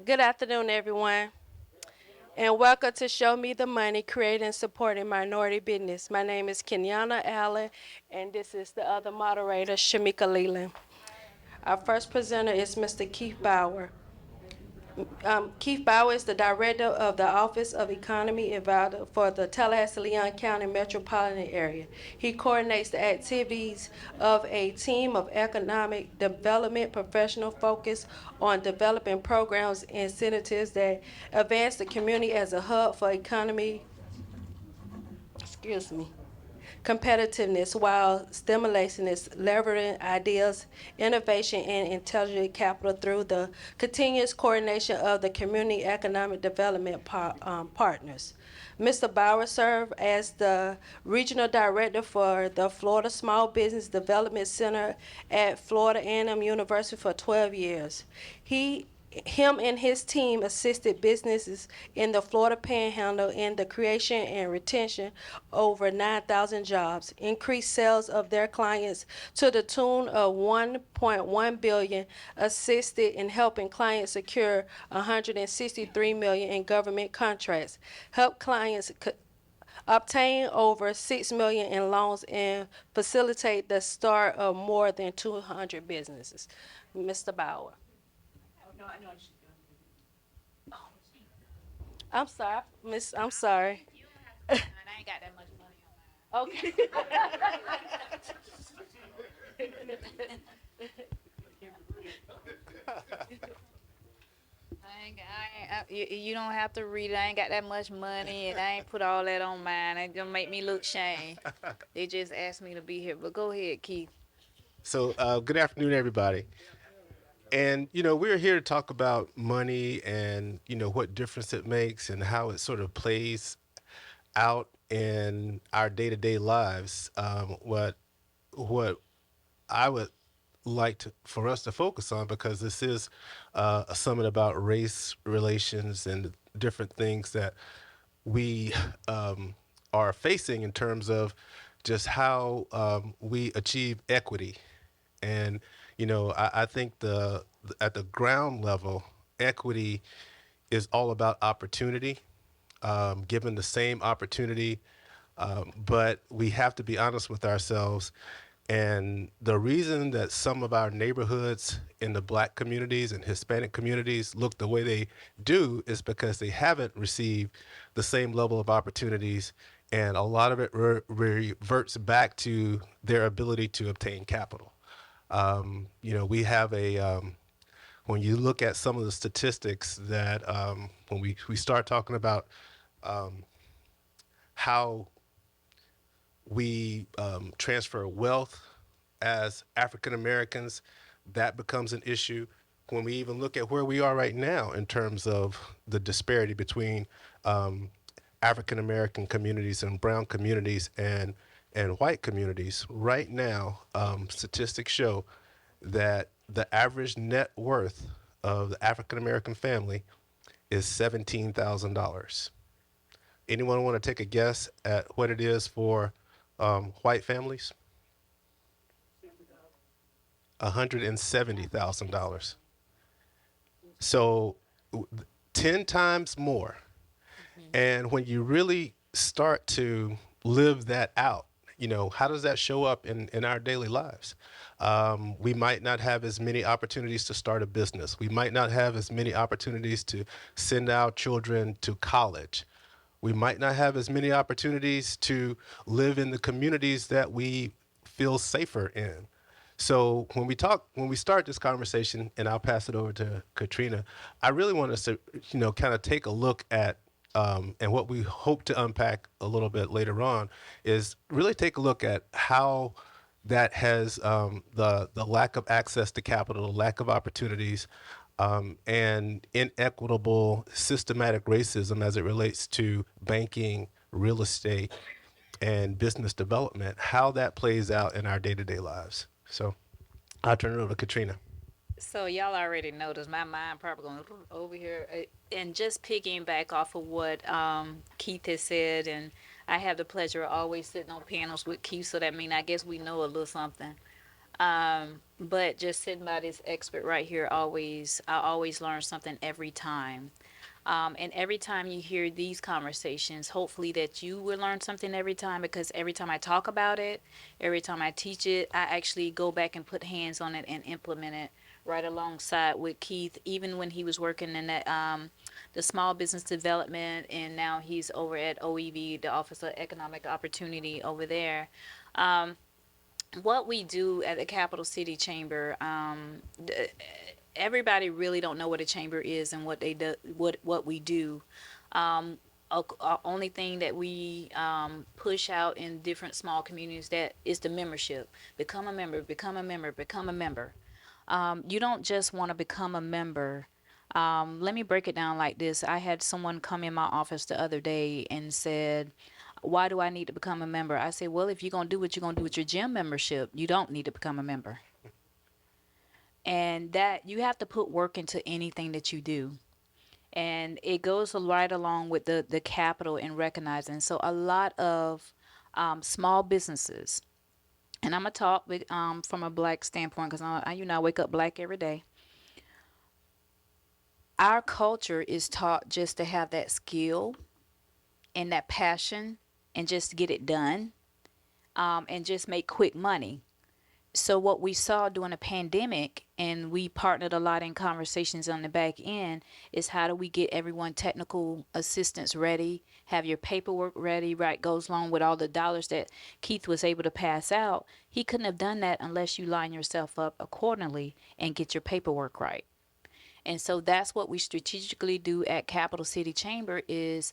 Good afternoon, everyone, and welcome to Show Me the Money, creating and supporting minority business. My name is Kenyana Allen, and this is the other moderator, Shamika Leland. Our first presenter is Mr. Keith Bauer. Keith Bauer is the director of the Office of Economy Advisor for the Tallahassee-Leon County metropolitan area. He coordinates the activities of a team of economic development professionals focused on developing programs and incentives that advance the community as a hub for economy. Excuse me competitiveness while stimulating its leveraging ideas, innovation, and intelligent capital through the continuous coordination of the community economic development partners. Mr. Bauer served as the regional director for the Florida Small Business Development Center at Florida A&M University for 12 years. Him and his team assisted businesses in the Florida Panhandle in the creation and retention over 9,000 jobs, increased sales of their clients to the tune of 1.1 billion, assisted in helping clients secure 163 million in government contracts, helped clients obtain over 6 million in loans and facilitate the start of more than 200 businesses. Mr. Bauer. I'm sorry, Miss. I'm sorry. I ain't got that much money on Okay. mine. You don't have to read it. I ain't got that much money, and I ain't put all that on mine. It gonna make me look shame. They just asked me to be here, but go ahead, Keith. Good afternoon, everybody. And, we're here to talk about money and, what difference it makes and how it sort of plays out in our day to day lives. What I would like for us to focus on, because this is a summit about race relations and different things that we are facing in terms of just how we achieve equity. And I think the at the ground level, equity is all about opportunity, given the same opportunity. But we have to be honest with ourselves. And the reason that some of our neighborhoods in the black communities and Hispanic communities look the way they do is because they haven't received the same level of opportunities. And a lot of it reverts back to their ability to obtain capital. We have when you look at some of the statistics that when we start talking about how we transfer wealth as African Americans, that becomes an issue. When we even look at where we are right now in terms of the disparity between African American communities and brown communities and white communities, right now, statistics show that the average net worth of the African American family is $17,000. Anyone want to take a guess at what it is for white families? $170,000. So 10 times more. And when you really start to live that out, how does that show up in our daily lives? We might not have as many opportunities to start a business. We might not have as many opportunities to send our children to college. We might not have as many opportunities to live in the communities that we feel safer in. So when we start this conversation, and I'll pass it over to Katrina, I really want us to, kind of take a look at, and what we hope to unpack a little bit later on is really take a look at how that has the lack of access to capital, the lack of opportunities, and inequitable systematic racism as it relates to banking, real estate, and business development, how that plays out in our day to day lives. So I'll turn it over to Katrina. So y'all already noticed my mind probably going over here, and just picking back off of what Keith has said, and I have the pleasure of always sitting on panels with Keith, so that means I guess we know a little something. But just sitting by this expert right here, I always learn something every time. And every time you hear these conversations, hopefully that you will learn something every time, because every time I talk about it, every time I teach it, I actually go back and put hands on it and implement it right alongside with Keith, even when he was working in that the small business development, and now he's over at OEV, the Office of Economic Opportunity over there. What we do at the Capital City Chamber, everybody really don't know what a chamber is and what they do, what we do. Only thing that we push out in different small communities that is the membership. Become a member, become a member, become a member. You don't just want to become a member. Let me break it down like this. I had someone come in my office the other day and said, why do I need to become a member? I said, well, if you're going to do what you're going to do with your gym membership, you don't need to become a member. And that you have to put work into anything that you do. And it goes right along with the capital and recognizing. So a lot of small businesses, and I'm gonna talk with, from a black standpoint, because I wake up black every day. Our culture is taught just to have that skill and that passion and just get it done, and just make quick money. So what we saw during the pandemic, and we partnered a lot in conversations on the back end, is how do we get everyone technical assistance ready, have your paperwork ready, right? Goes along with all the dollars that Keith was able to pass out. He couldn't have done that unless you line yourself up accordingly and get your paperwork right. And so that's what we strategically do at Capital City Chamber is,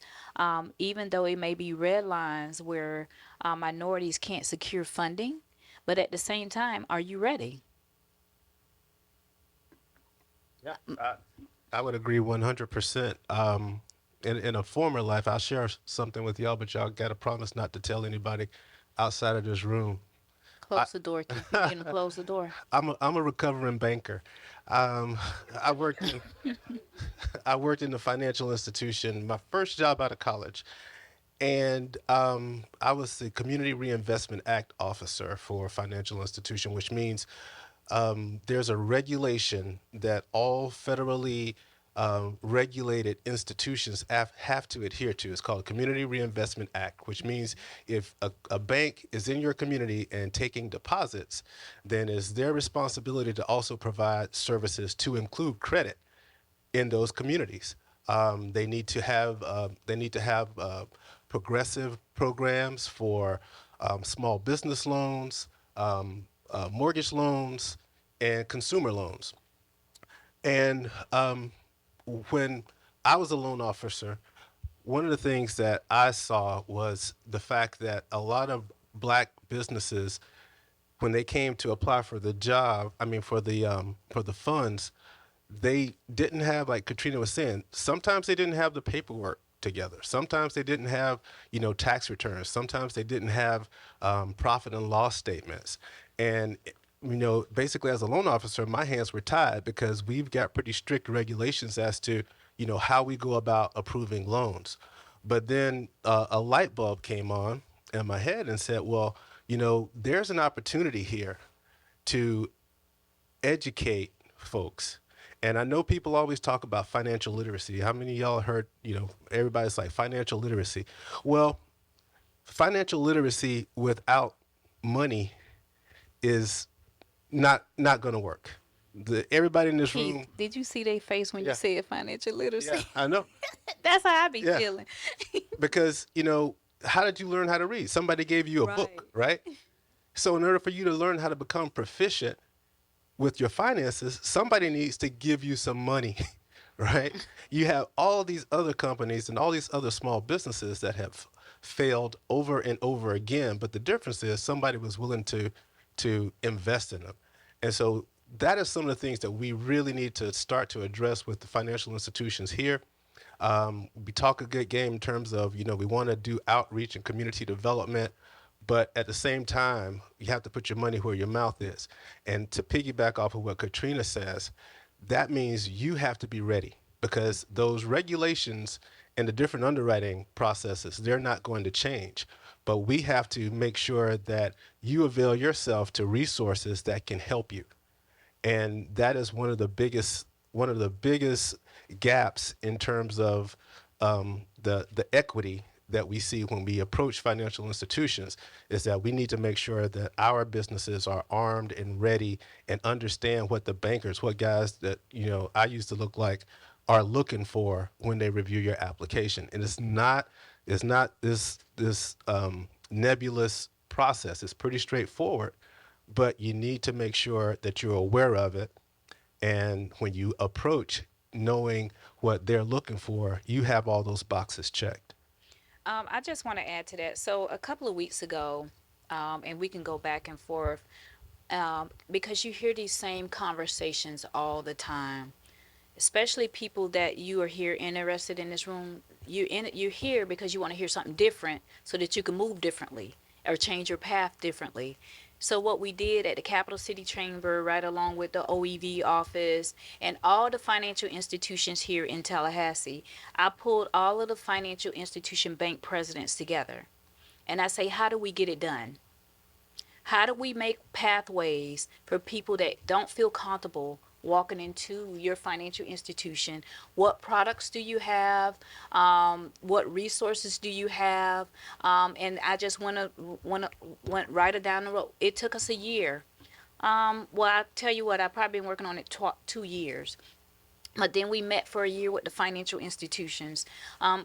even though it may be red lines where minorities can't secure funding, but at the same time, are you ready? Yeah, I would agree 100%. In a former life, I'll share something with y'all, but y'all got to promise not to tell anybody outside of this room. I, Close the door, Keith. You can close the door. I'm a recovering banker. Um, I worked in I worked in a financial institution. My first job out of college, and I was the Community Reinvestment Act officer for a financial institution, which means there's a regulation that all federally regulated institutions have to adhere to. It's called Community Reinvestment Act, which means if a bank is in your community and taking deposits, then it's their responsibility to also provide services to include credit in those communities. They need to have progressive programs for small business loans, mortgage loans, and consumer loans. And when I was a loan officer, one of the things that I saw was the fact that a lot of black businesses, when they came to apply for the job, I mean for the funds, they didn't have, like Katrina was saying, sometimes they didn't have the paperwork together. Sometimes they didn't have, tax returns. Sometimes they didn't have profit and loss statements. And, basically as a loan officer, my hands were tied because we've got pretty strict regulations as to, how we go about approving loans. But then a light bulb came on in my head and said, well, there's an opportunity here to educate folks. And I know people always talk about financial literacy. How many of y'all heard, everybody's like financial literacy? Well, financial literacy without money is not going to work. Everybody in this Keith, room, did you see their face when you yeah, said financial yeah, literacy? I know. That's how I be Yeah, feeling. because, how did you learn how to read? Somebody gave you a Right. book, right? So in order for you to learn how to become proficient with your finances, somebody needs to give you some money, right? You have all these other companies and all these other small businesses that have failed over and over again, but the difference is somebody was willing to invest in them. And so that is some of the things that we really need to start to address with the financial institutions here. We talk a good game in terms of, we want to do outreach and community development, but at the same time, you have to put your money where your mouth is. And to piggyback off of what Katrina says, that means you have to be ready because those regulations and the different underwriting processes, they're not going to change. but we have to make sure that you avail yourself to resources that can help you. And that is one of the biggest gaps in terms of the equity that we see when we approach financial institutions, is that we need to make sure that our businesses are armed and ready and understand what the bankers, what guys that I used to look like, are looking for when they review your application. And it's not this nebulous process. It's pretty straightforward, but you need to make sure that you're aware of it. And when you approach, knowing what they're looking for, you have all those boxes checked. I just want to add to that. So a couple of weeks ago, and we can go back and forth, because you hear these same conversations all the time, especially people that you are here interested in this room. You're here because you want to hear something different so that you can move differently or change your path differently. So what we did at the Capital City Chamber, right along with the OEV office and all the financial institutions here in Tallahassee, I pulled all of the financial institution bank presidents together. And I say, how do we get it done? How do we make pathways for people that don't feel comfortable walking into your financial institution? What products do you have? What resources do you have? And I just went right down the road. It took us a year. Well, I tell you what, I've probably been working on it 2 years. But then we met for a year with the financial institutions.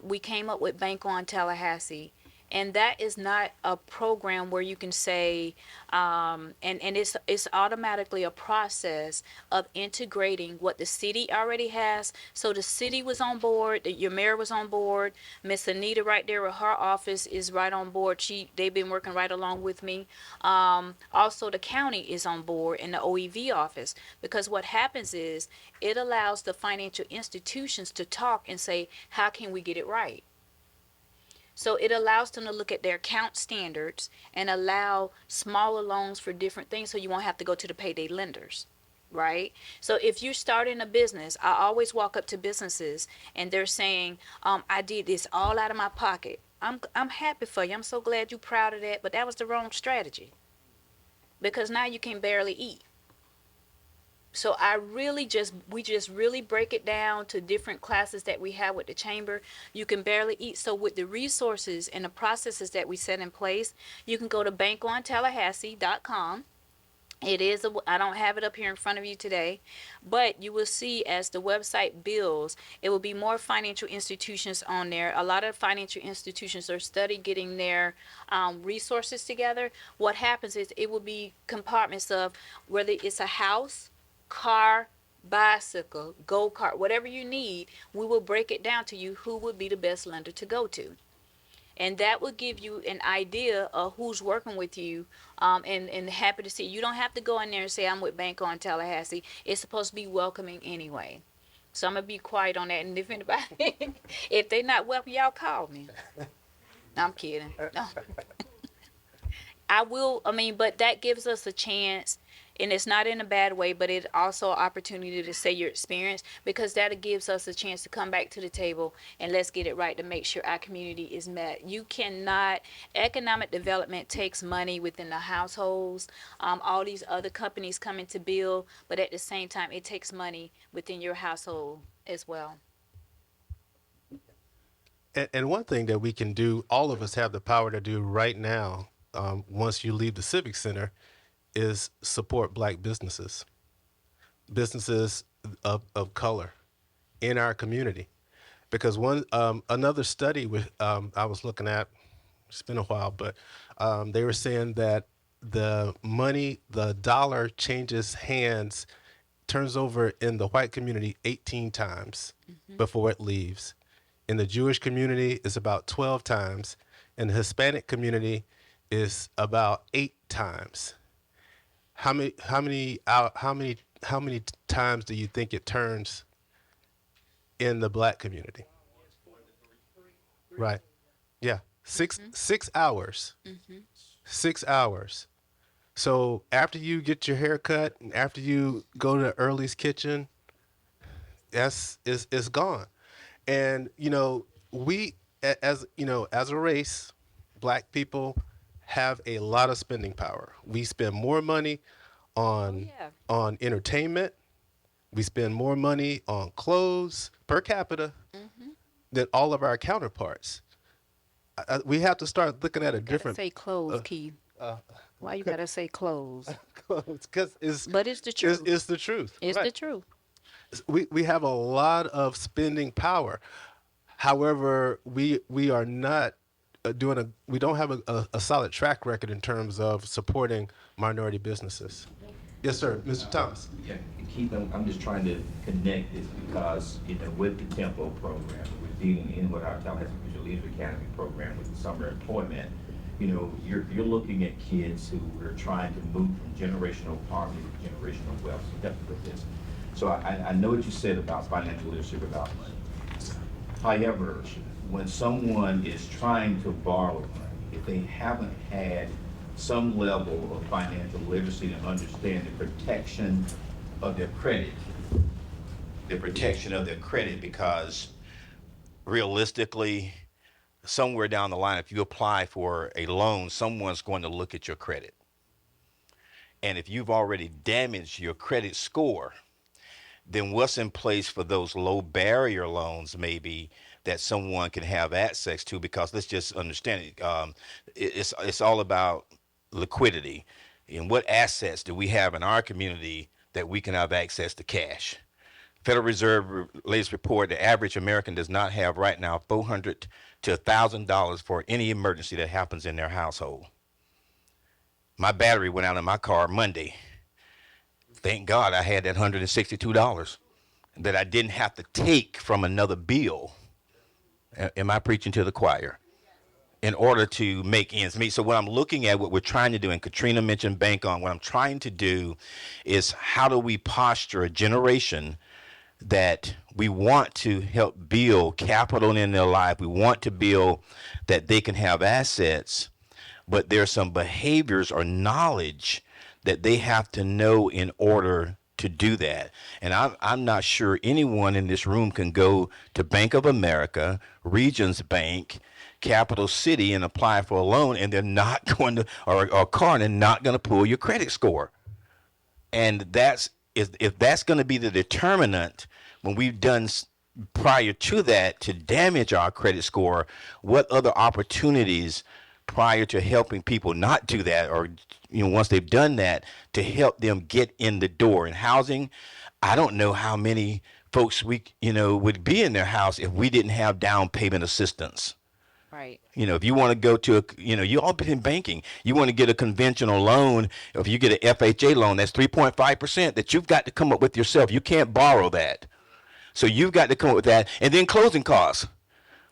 We came up with Bank on Tallahassee. And that is not a program where you can say, and it's automatically a process of integrating what the city already has. So the city was on board, your mayor was on board, Miss Anita right there with her office is right on board. They've been working right along with me. Also, the county is on board in the OEV office, because what happens is it allows the financial institutions to talk and say, how can we get it right? So it allows them to look at their account standards and allow smaller loans for different things, so you won't have to go to the payday lenders, right? So if you're starting a business, I always walk up to businesses and they're saying, I did this all out of my pocket. I'm happy for you. I'm so glad you're proud of that, but that was the wrong strategy, because now you can barely eat. So we just really break it down to different classes that we have with the chamber. You can barely eat. So with the resources and the processes that we set in place, you can go to bankontallahassee.com. I don't have it up here in front of you today, but you will see as the website builds, it will be more financial institutions on there. A lot of financial institutions are studying getting their resources together. What happens is it will be compartments of whether it's a house, car, bicycle, go-kart, whatever you need. We will break it down to you who would be the best lender to go to, and that will give you an idea of who's working with you. And happy to see you don't have to go in there and say I'm with Bank on Tallahassee. It's supposed to be welcoming anyway. So I'm gonna be quiet on that, and if anybody if they not welcome, y'all call me. No, I'm kidding. No. But that gives us a chance, and it's not in a bad way, but it's also an opportunity to say your experience, because that gives us a chance to come back to the table and let's get it right to make sure our community is met. Economic development takes money within the households. All these other companies come into bill, but at the same time, it takes money within your household as well. And one thing that we can do, all of us have the power to do right now, once you leave the Civic Center, is support Black businesses of color in our community. Because another study I was looking at, it's been a while, but they were saying that the dollar changes hands, turns over in the white community 18 times before it leaves. In the Jewish community, it's about 12 times. In the Hispanic community, is about 8 times. How many times do you think it turns in the Black community? Right. Yeah. Six hours. 6 hours. So after you get your hair cut and after you go to Early's Kitchen, it's gone. And we, as a race, black people have a lot of spending power. We spend more money Oh on yeah. entertainment. We spend more money on clothes per capita Mm-hmm. than all of our counterparts. We have to start looking Why at a you gotta different say clothes, Keith? Why you gotta say clothes? clothes because But it's the truth. it's the truth, It's right? the truth. We have a lot of spending power. However, we are not we don't have a solid track record in terms of supporting minority businesses. Yes, sir, Mr. Thomas. Yeah, Keith, I'm just trying to connect this because, with the Tempo program, we're dealing in with our Tallahassee Visual Leadership Academy program with the summer employment. You're looking at kids who are trying to move from generational poverty to generational wealth. So definitely with this. So I know what you said about financial leadership, about money. However, when someone is trying to borrow money, if they haven't had some level of financial literacy to understand of their credit, the protection of their credit, because realistically, somewhere down the line, if you apply for a loan, someone's going to look at your credit. And if you've already damaged your credit score, then what's in place for those low barrier loans maybe that someone can have access to? Because let's just understand it, it's all about liquidity and what assets do we have in our community that we can have access to cash. Federal Reserve latest report: the average American does not have right now $400 to $1,000 for any emergency that happens in their household. My battery went out in my car Monday. Thank God I had that $162 that I didn't have to take from another bill. Am I preaching to the choir? In order to make ends meet. So what I'm looking at, what we're trying to do, and Katrina mentioned bank on, what I'm trying to do is how do we posture a generation that we want to help build capital in their life. We want to build that they can have assets, but there's some behaviors or knowledge that they have to know in order to do that. And I'm not sure anyone in this room can go to Bank of America, Regions Bank, Capital City, and apply for a loan, and they're not going to, or a car, and they're not going to pull your credit score. And if that's going to be the determinant when we've done prior to that to damage our credit score, what other opportunities prior to helping people not do that, or once they've done that, to help them get in the door? In housing, I don't know how many folks we would be in their house if we didn't have down payment assistance. Right. If you want to go to you all been in banking, you want to get a conventional loan. If you get an FHA loan, that's 3.5% that you've got to come up with yourself. You can't borrow that. So you've got to come up with that. And then closing costs.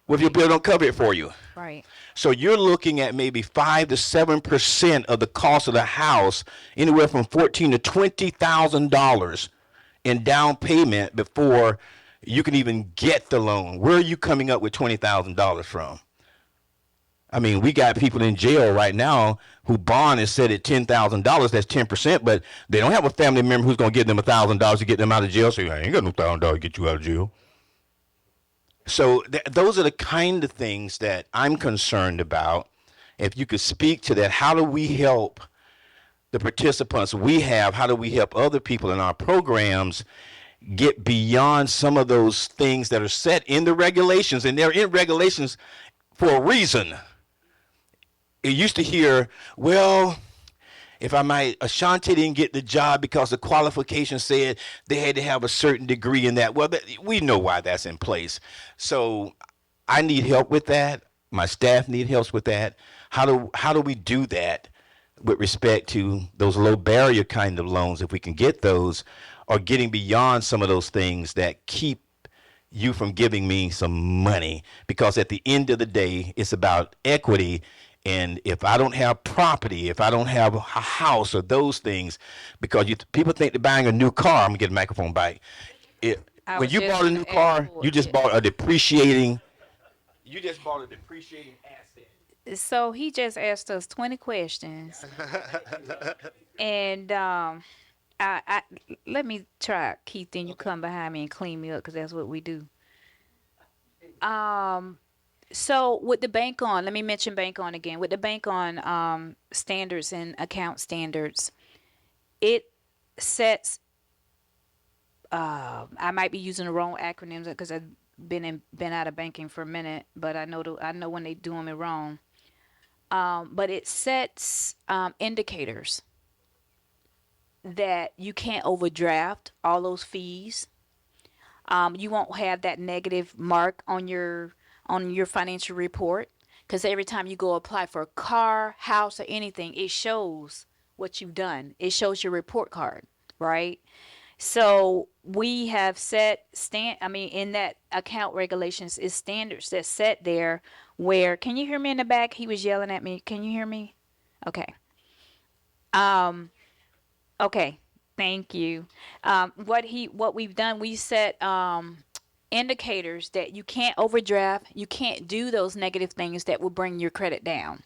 What if your Right. bill don't cover it for you? Right. So you're looking at maybe 5 to 7% of the cost of the house, anywhere from $14,000 to $20,000 in down payment before you can even get the loan. Where are you coming up with $20,000 from? I mean, we got people in jail right now who bond is set at $10,000. That's 10%, but they don't have a family member who's going to give them $1,000 to get them out of jail. So I ain't got no $1,000 to get you out of jail. So those are the kind of things that I'm concerned about. If you could speak to that, how do we help the participants we have? How do we help other people in our programs get beyond some of those things that are set in the regulations? And they're in regulations for a reason. You used to hear, well, if I might, Ashanti didn't get the job because the qualification said they had to have a certain degree in that. Well, we know why that's in place. So I need help with that. My staff need help with that. How do we do that with respect to those low barrier kind of loans, if we can get those, or getting beyond some of those things that keep you from giving me some money? Because at the end of the day, it's about equity. And if I don't have property, if I don't have a house or those things, because people think they're buying a new car. I'm gonna get a microphone back. I When was you just bought a gonna new ask car, for you just it. bought a depreciating. You just bought a depreciating asset. So he just asked us 20 questions, and I let me try, Keith. Then you Okay. come behind me and clean me up, because that's what we do. Um, So with the bank on, let me mention bank on again. With the bank on standards and account standards, it sets. I might be using the wrong acronyms because I've been out of banking for a minute, but I know when they doing it wrong. But it sets indicators that you can't overdraft all those fees. You won't have that negative mark on your financial report because every time you go apply for a car, house, or anything, it shows what you've done. It shows your report card, right? So we have set I mean, in that account regulations is standards that set there where, can you hear me in the back? He was yelling at me. Can you hear me? Okay. Um, okay. Thank you. What we've done, we set indicators that you can't overdraft, you can't do those negative things that will bring your credit down.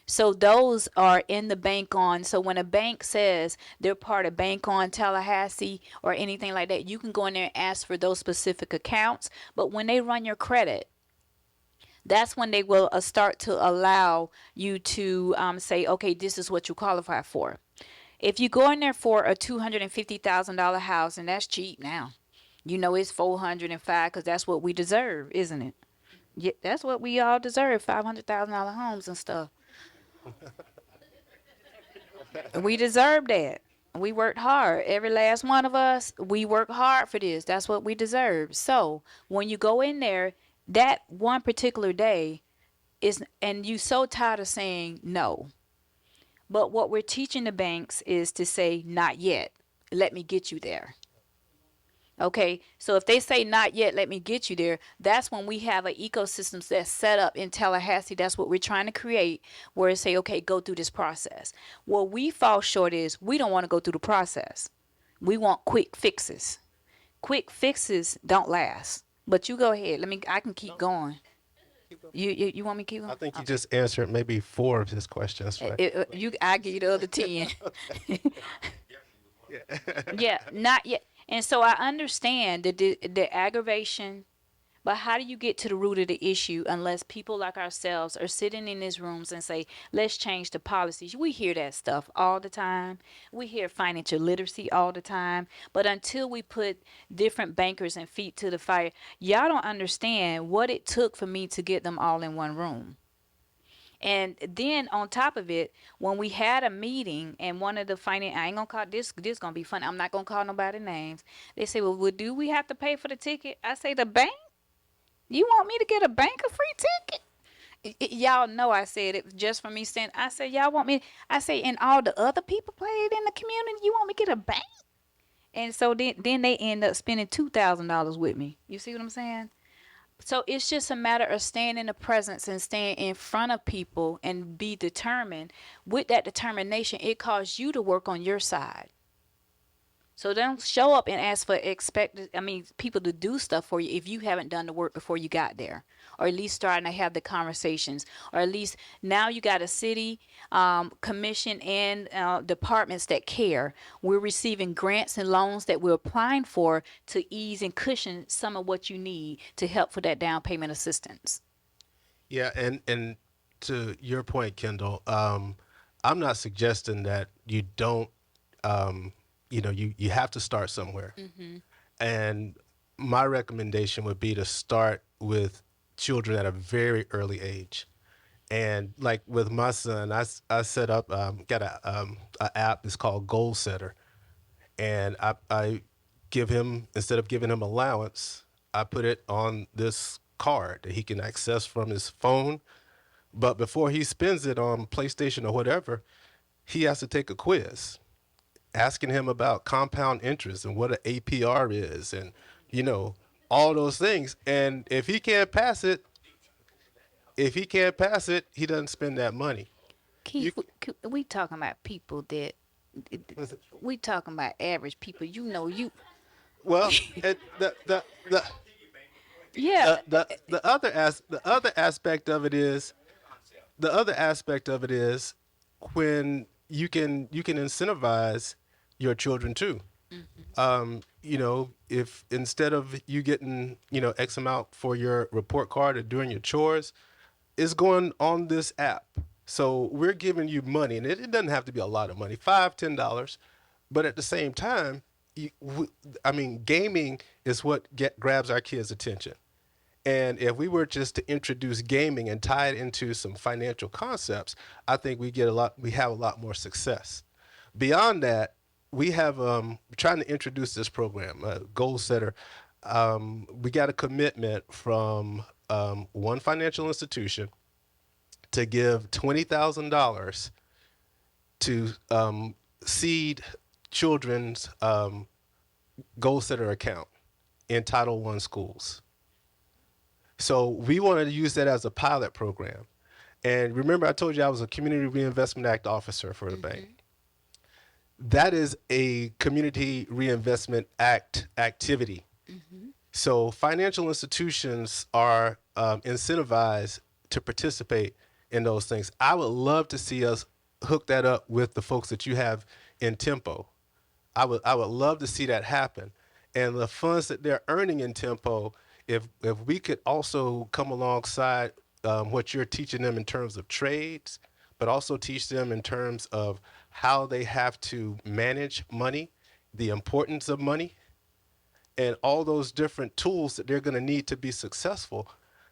So those are in the bank on. So when a bank says they're part of Bank on Tallahassee or anything like that, you can go in there and ask for those specific accounts. But when they run your credit, that's when they will start to allow you to say, okay, this is what you qualify for. If you go in there for a $250,000 house, and that's cheap now, you know it's 405 because that's what we deserve, isn't it? Yeah, that's what we all deserve, $500,000 homes and stuff. We deserve that. We worked hard. Every last one of us, we work hard for this. That's what we deserve. So when you go in there, that one particular day is, and you so tired of saying no. But what we're teaching the banks is to say, not yet. Let me get you there. Okay, so if they say not yet, let me get you there, that's when we have an ecosystem that's set up in Tallahassee. That's what we're trying to create, where it say, okay, go through this process. Where we fall short is we don't want to go through the process. We want quick fixes. Quick fixes don't last. But you go ahead. I can keep going. You want me to keep I going? think you just answered maybe four of his questions, right? I give you the other 10. Yeah. Yeah, not yet. And so I understand the aggravation, but how do you get to the root of the issue unless people like ourselves are sitting in these rooms and say, let's change the policies? We hear that stuff all the time. We hear financial literacy all the time. But until we put different bankers and feet to the fire, y'all don't understand what it took for me to get them all in one room. And then on top of it, when we had a meeting and one of the finance, I ain't gonna call this gonna be funny. I'm not gonna call nobody names. They say, well, do we have to pay for the ticket? I say, the bank? You want me to get a bank a free ticket? Y'all know I said it just for me saying, I said, y'all want me, I say, and all the other people played in the community, you want me to get a bank? And so then they end up spending $2,000 with me. You see what I'm saying? So it's just a matter of staying in the presence and staying in front of people and be determined. With that determination, it caused you to work on your side. So don't show up and ask for people to do stuff for you if you haven't done the work before you got there, or at least starting to have the conversations, or at least now you got a city commission and departments that care. We're receiving grants and loans that we're applying for to ease and cushion some of what you need to help for that down payment assistance. Yeah, and to your point, Kendall, I'm not suggesting that you don't, um, you have to start somewhere. And my recommendation would be to start with children at a very early age. And like with my son, I set up, got a app. It's called Goal Setter, and I give him, instead of giving him allowance, I put it on this card that he can access from his phone. But before he spends it on PlayStation or whatever, he has to take a quiz asking him about compound interest and what an APR is, and you know all those things. And if he can't pass it, he doesn't spend that money. You Keith, we talking about people that we talking about average people. You know, you well, the yeah. the other aspect of it is the other aspect of it is when you can incentivize your children too. if instead of you getting, X amount for your report card or doing your chores, it's going on this app. So we're giving you money, and it doesn't have to be a lot of money, $5, $10, but at the same time, I mean, gaming is what grabs our kids' attention. And if we were just to introduce gaming and tie it into some financial concepts, I think we have a lot more success. Beyond that, we have trying to introduce this program, Goal Setter. We got a commitment from one financial institution to give $20,000 to seed children's Goal Setter account in Title I schools. So we wanted to use that as a pilot program. And remember, I told you I was a Community Reinvestment Act officer for the bank. That is a Community Reinvestment Act activity. So financial institutions are incentivized to participate in those things. I would love to see us hook that up with the folks that you have in Tempo. I would love to see that happen. And the funds that they're earning in Tempo, if we could also come alongside what you're teaching them in terms of trades, but also teach them in terms of how they have to manage money, the importance of money, and all those different tools that they're going to need to be successful,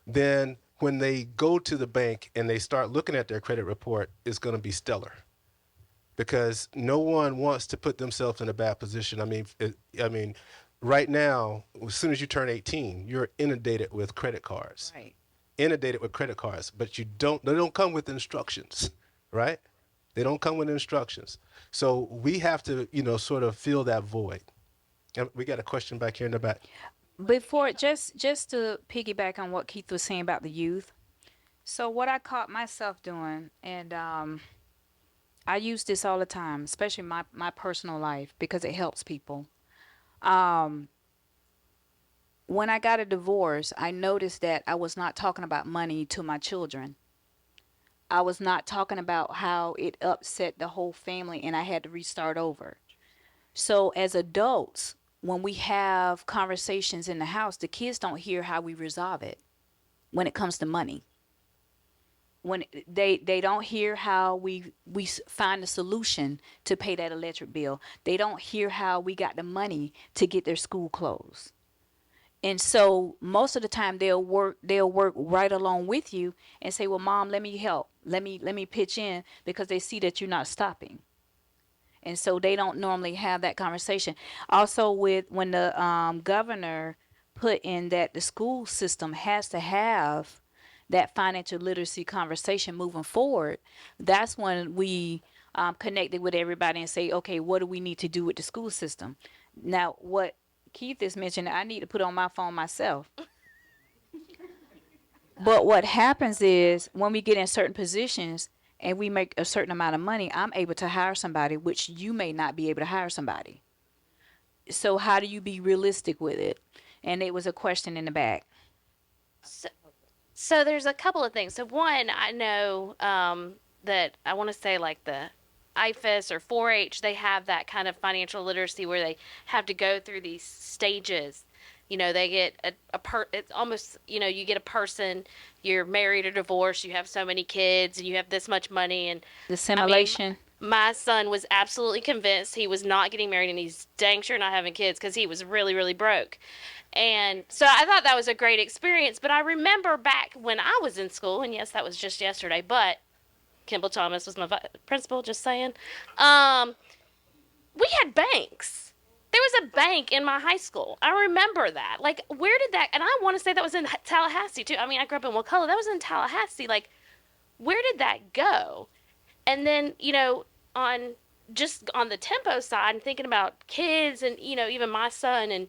then when they go to the bank and they start looking at their credit report, it's going to be stellar, because no one wants to put themselves in a bad position. I mean, right now, as soon as you turn 18, you're inundated with credit cards. Right. Inundated with credit cards, but they don't come with instructions, right? They don't come with instructions. So we have to, sort of fill that void. And we got a question back here in the back. Before, just to piggyback on what Keith was saying about the youth. So what I caught myself doing, and I use this all the time, especially my personal life, because it helps people. Um, when I got a divorce, I noticed that I was not talking about money to my children. I was not talking about how it upset the whole family and I had to restart over. So as adults, when we have conversations in the house, the kids don't hear how we resolve it when it comes to money. When they don't hear how we find a solution to pay that electric bill. They don't hear how we got the money to get their school clothes. And so most of the time they'll work right along with you and say, "Well, mom, let me help. Let me pitch in," because they see that you're not stopping. And so they don't normally have that conversation. Also, with when the governor put in that the school system has to have that financial literacy conversation moving forward, that's when we connected with everybody and say, okay, what do we need to do with the school system? Now, what Keith is mentioning, I need to put on my phone myself. But what happens is when we get in certain positions and we make a certain amount of money, I'm able to hire somebody, which you may not be able to hire somebody. So how do you be realistic with it? And it was a question in the back. So, so there's a couple of things. So one, I know that I want to say like the IFAS or 4-H, they have that kind of financial literacy where they have to go through these stages. They get it's almost, you get a person, you're married or divorced, you have so many kids, and you have this much money, and The I mean, simulation. my son was absolutely convinced he was not getting married, and he's dang sure not having kids because he was really, really broke. And so I thought that was a great experience. But I remember back when I was in school, and yes, that was just yesterday, but Kimball Thomas was my principal, just saying. Um, we had banks. There was a bank in my high school. I remember that. Like, where did that? And I want to say that was in Tallahassee too. I mean, I grew up in Wakulla. That was in Tallahassee. Like, where did that go? And then, on just on the tempo side and thinking about kids and, even my son, and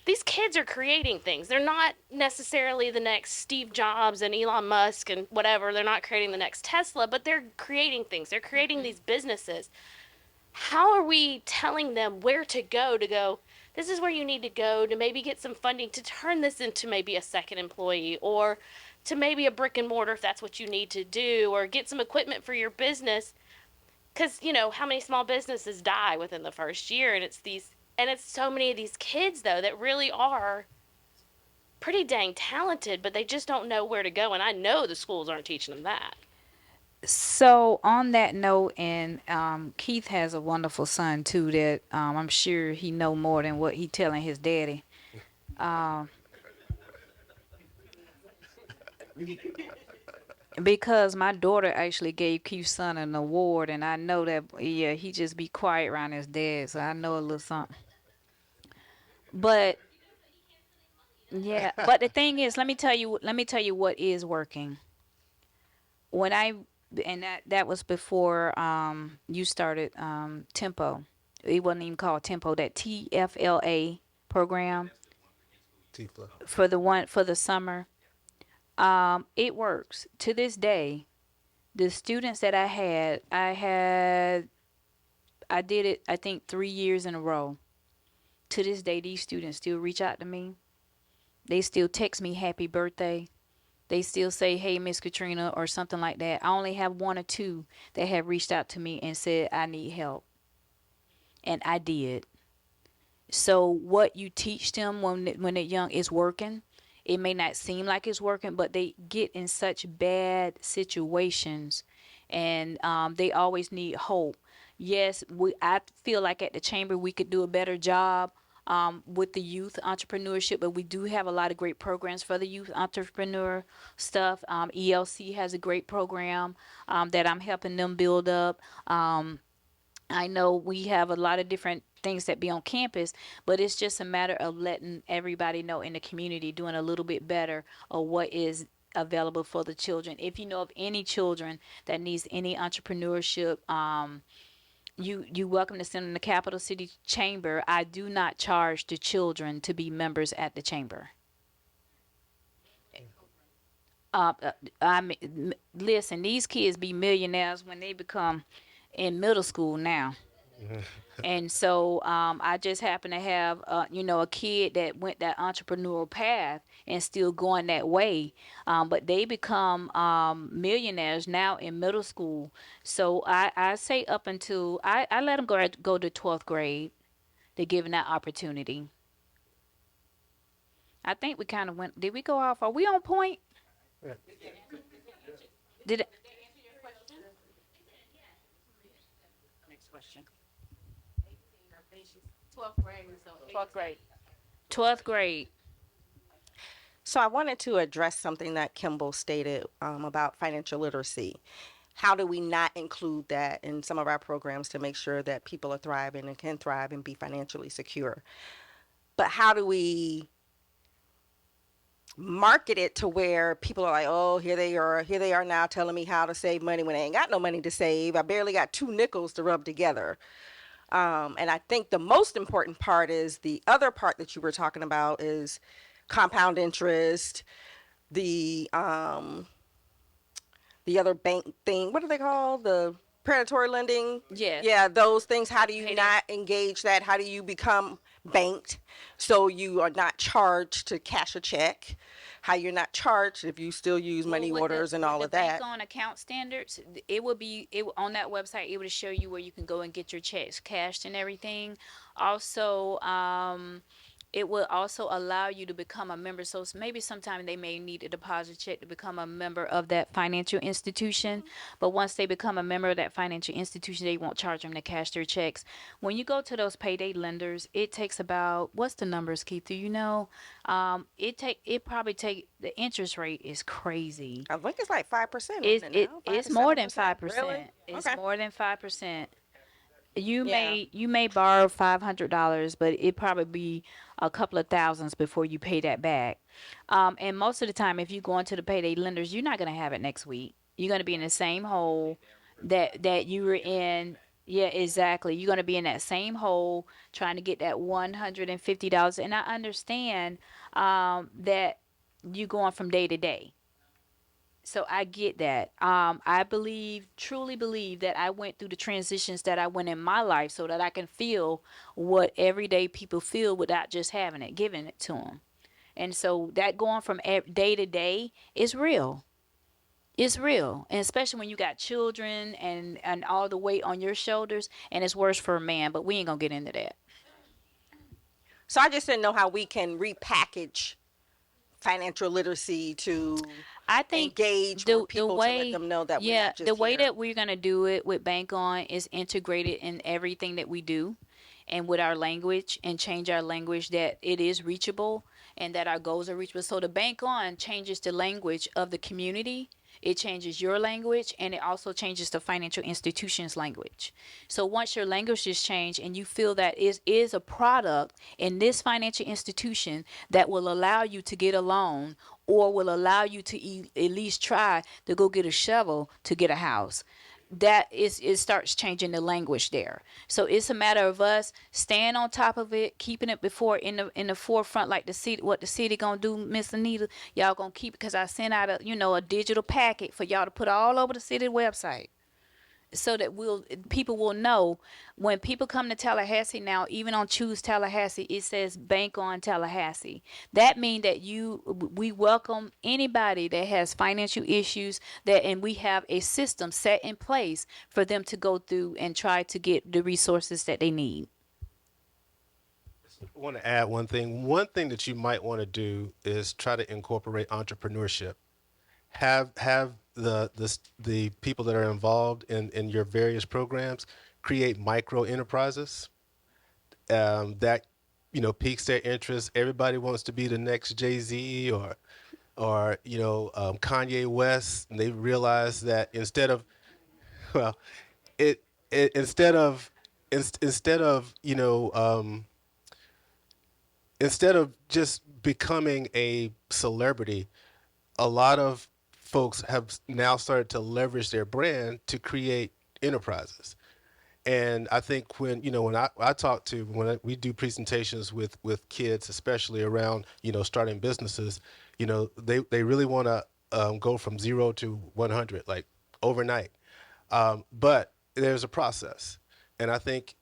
these kids are creating things. They're not necessarily the next Steve Jobs and Elon Musk and whatever. They're not creating the next Tesla, but they're creating things. They're creating these businesses. How are we telling them where to go? This is where you need to go to maybe get some funding to turn this into maybe a second employee, or to maybe a brick and mortar if that's what you need to do, or get some equipment for your business. Because, how many small businesses die within the first year, and it's these And it's so many of these kids though that really are pretty dang talented, but they just don't know where to go. And I know the schools aren't teaching them that. So on that note, and Keith has a wonderful son too that I'm sure he know more than what he telling his daddy. Because my daughter actually gave Keith's son an award, and I know that yeah he just be quiet around his dad, so I know a little something. But yeah, but the thing is, let me tell you what is working. When I and that was before you started Tempo. It wasn't even called Tempo. That TFLA program Tifla. for the one for the summer. It works to this day. The students that I did it. I think 3 years in a row. To this day, these students still reach out to me. They still text me happy birthday. They still say, "Hey, Miss Katrina," or something like that. I only have one or two that have reached out to me and said, "I need help," and I did. So what you teach them when they're young is working. It may not seem like it's working, but they get in such bad situations, and they always need hope. Yes, I feel like at the chamber we could do a better job with the youth entrepreneurship, but we do have a lot of great programs for the youth entrepreneur stuff. ELC has a great program that I'm helping them build up. I know we have a lot of different things that be on campus, but it's just a matter of letting everybody know in the community, doing a little bit better of what is available for the children. If you know of any children that needs any entrepreneurship, you welcome to send them to Capital City Chamber. I do not charge the children to be members at the chamber. Uh, uh, listen, these kids be millionaires when they become in middle school now. And so I just happen to have, a kid that went that entrepreneurial path and still going that way. But they become millionaires now in middle school. So I say up until I let them go to 12th grade. They're given that opportunity. I think we kind of went. Did we go off? Are we on point? Did it? Next question. 12th grade. 12th grade. So I wanted to address something that Kimball stated about financial literacy. How do we not include that in some of our programs to make sure that people are thriving and can thrive and be financially secure? But how do we market it to where people are like, oh, here they are now telling me how to save money when I ain't got no money to save. I barely got two nickels to rub together. And I think the most important part is the other part that you were talking about is compound interest, the the other bank thing. What do they call the predatory lending? Yes. Yeah, those things. How do you Payday. not engage that? How do you become banked so you are not charged to cash a check? How you're not charged if you still use Well, money with the orders and with all the of bank that. on account standards, it will be on that website. It will show you where you can go and get your checks cashed and everything. Also, it will also allow you to become a member. So maybe sometime they may need a deposit check to become a member of that financial institution. But once they become a member of that financial institution, they won't charge them to cash their checks. When you go to those payday lenders, it takes about what's the numbers, Keith? Do you know? It probably take the interest rate is crazy. I think it's like 5%, isn't it now? Five It's to more seven than percent. five Really? percent. It's Okay. more than 5%. You Yeah. may borrow $500, but it probably be a couple of thousands before you pay that back. And most of the time, if you go into the payday lenders, you're not gonna have it next week. You're gonna be in the same hole that you were in. Yeah, exactly. You're gonna be in that same hole trying to get that $150. And I understand that you going from day to day. So I get that. I truly believe that I went through the transitions that I went in my life so that I can feel what everyday people feel without just having it, giving it to them. And so that going from day to day is real. It's real, and especially when you got children and all the weight on your shoulders, and it's worse for a man. But we ain't gonna get into that. So I just didn't know how we can repackage financial literacy to I think engage more the people to let way, them know that we're yeah, not the just way here. that we're gonna do it with Bank On is integrated in everything that we do, and with our language, and change our language that it is reachable and that our goals are reachable. So the Bank On changes the language of the community. It changes your language, and it also changes the financial institution's language. So once your language is changed and you feel that is a product in this financial institution that will allow you to get a loan or will allow you to at least try to go get a shovel to get a house, that is, it starts changing the language there. So it's a matter of us staying on top of it, keeping it before in the forefront, like the city, what the city gonna do, Miss Anita. Y'all gonna keep it because I sent out a digital packet for y'all to put all over the city website, so that people will know when people come to Tallahassee now. Even on Choose Tallahassee, it says Bank On Tallahassee. That means that we welcome anybody that has financial issues, that and we have a system set in place for them to go through and try to get the resources that they need. I want to add one thing. One thing that you might want to do is try to incorporate entrepreneurship. Have the people that are involved in your various programs create micro enterprises that piques their interest. Everybody wants to be the next Jay-Z or Kanye West, and they realize that instead of well, it instead of instead of just becoming a celebrity, a lot of folks have now started to leverage their brand to create enterprises. And I think when I talk to we do presentations with kids, especially around starting businesses, they really want to go from 0 to 100 like overnight. But there's a process, and I think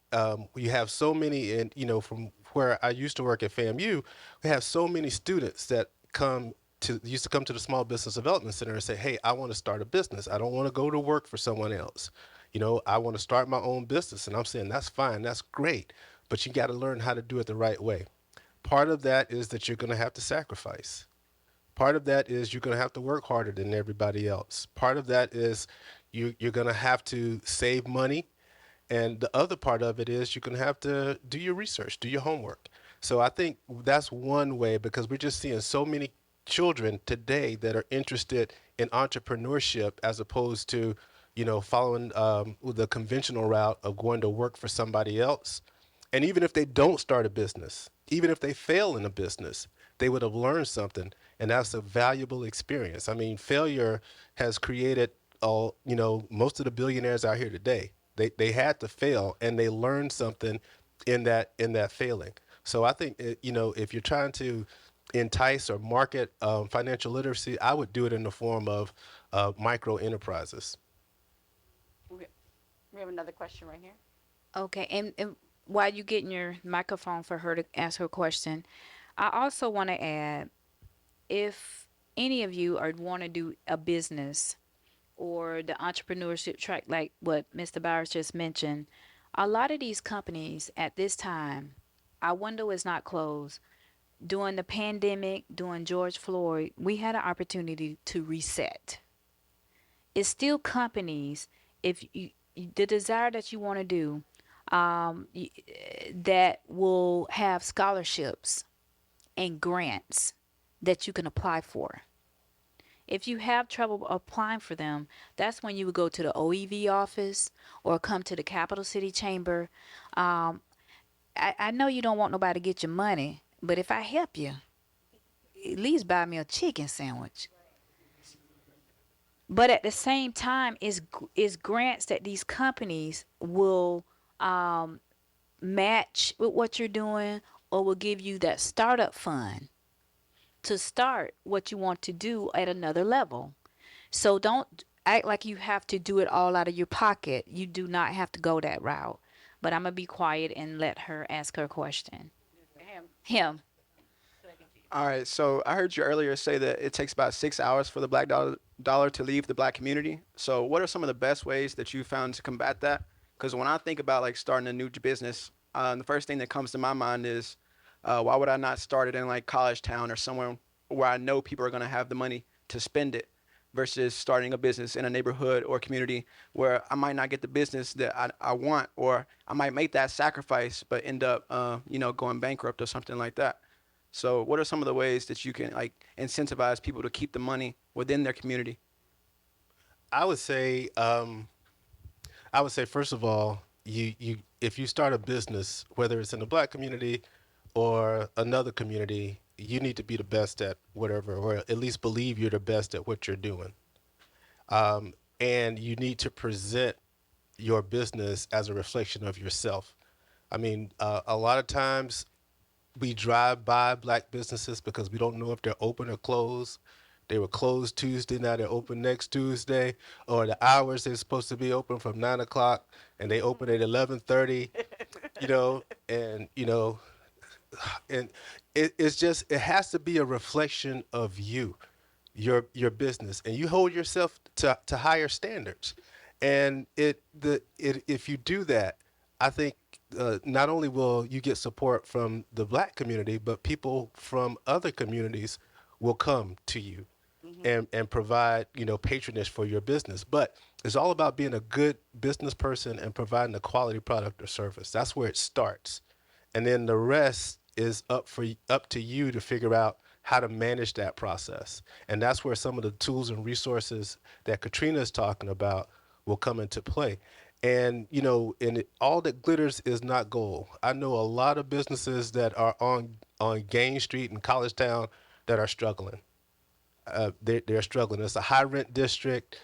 we have so many, and from where I used to work at FAMU, we have so many students that used to come to the Small Business Development Center and say, "Hey, I want to start a business. I don't want to go to work for someone else. I want to start my own business." And I'm saying that's fine, that's great, but you got to learn how to do it the right way. Part of that is that you're going to have to sacrifice. Part of that is you're going to have to work harder than everybody else. Part of that is you're going to have to save money. And the other part of it is you're going to have to do your research, do your homework. So I think that's one way, because we're just seeing so many children today that are interested in entrepreneurship as opposed to, following the conventional route of going to work for somebody else. And even if they don't start a business, even if they fail in a business, they would have learned something, and that's a valuable experience. I mean, failure has created all, most of the billionaires out here today. They had to fail, and they learned something in that failing. So I think if you're trying to entice or market financial literacy, I would do it in the form of micro enterprises. We have another question right here. Okay, and while you getting your microphone for her to ask her question, I also want to add, if any of you are want to do a business or the entrepreneurship track, like what Mr. Bowers just mentioned, a lot of these companies at this time, our window is not closed. During the pandemic, during George Floyd, we had an opportunity to reset. It's still companies, if the desire that you want to do, that will have scholarships and grants that you can apply for. If you have trouble applying for them, that's when you would go to the OEV office or come to the Capital City Chamber. Um, I know you don't want nobody to get your money, but if I help you, at least buy me a chicken sandwich. But at the same time, is grants that these companies will um, match with what you're doing, or will give you that startup fund to start what you want to do at another level. So don't act like you have to do it all out of your pocket. You do not have to go that route. But I'm going to be quiet and let her ask her question. Him. All right, so I heard you earlier say that it takes about 6 hours for the dollar to leave the black community. So, what are some of the best ways that you found to combat that? Because when I think about like starting a new business, the first thing that comes to my mind is Why would I not start it in like college town or somewhere where I know people are going to have the money to spend it versus starting a business in a neighborhood or community where I might not get the business that I want, or I might make that sacrifice but end up, going bankrupt or something like that. So, what are some of the ways that you can like incentivize people to keep the money within their community? I would say, first of all, you if you start a business, whether it's in the black community or another community, you need to be the best at whatever, or at least believe you're the best at what you're doing. And you need to present your business as a reflection of yourself. I mean, a lot of times we drive by black businesses because we don't know if they're open or closed. They were closed Tuesday, now they're open next Tuesday, or the hours they're supposed to be open from 9 o'clock and they open at 11:30. And and it's just, it has to be a reflection of you, your business, and you hold yourself to higher standards. And if you do that, I think not only will you get support from the black community, but people from other communities will come to you and provide patronage for your business. But it's all about being a good business person and providing a quality product or service. That's where it starts, and then the rest is up to you to figure out how to manage that process. And that's where some of the tools and resources that Katrina is talking about will come into play. And all that glitters is not gold. I know a lot of businesses that are on Gain Street in College Town that are struggling. They're struggling. It's a high rent district.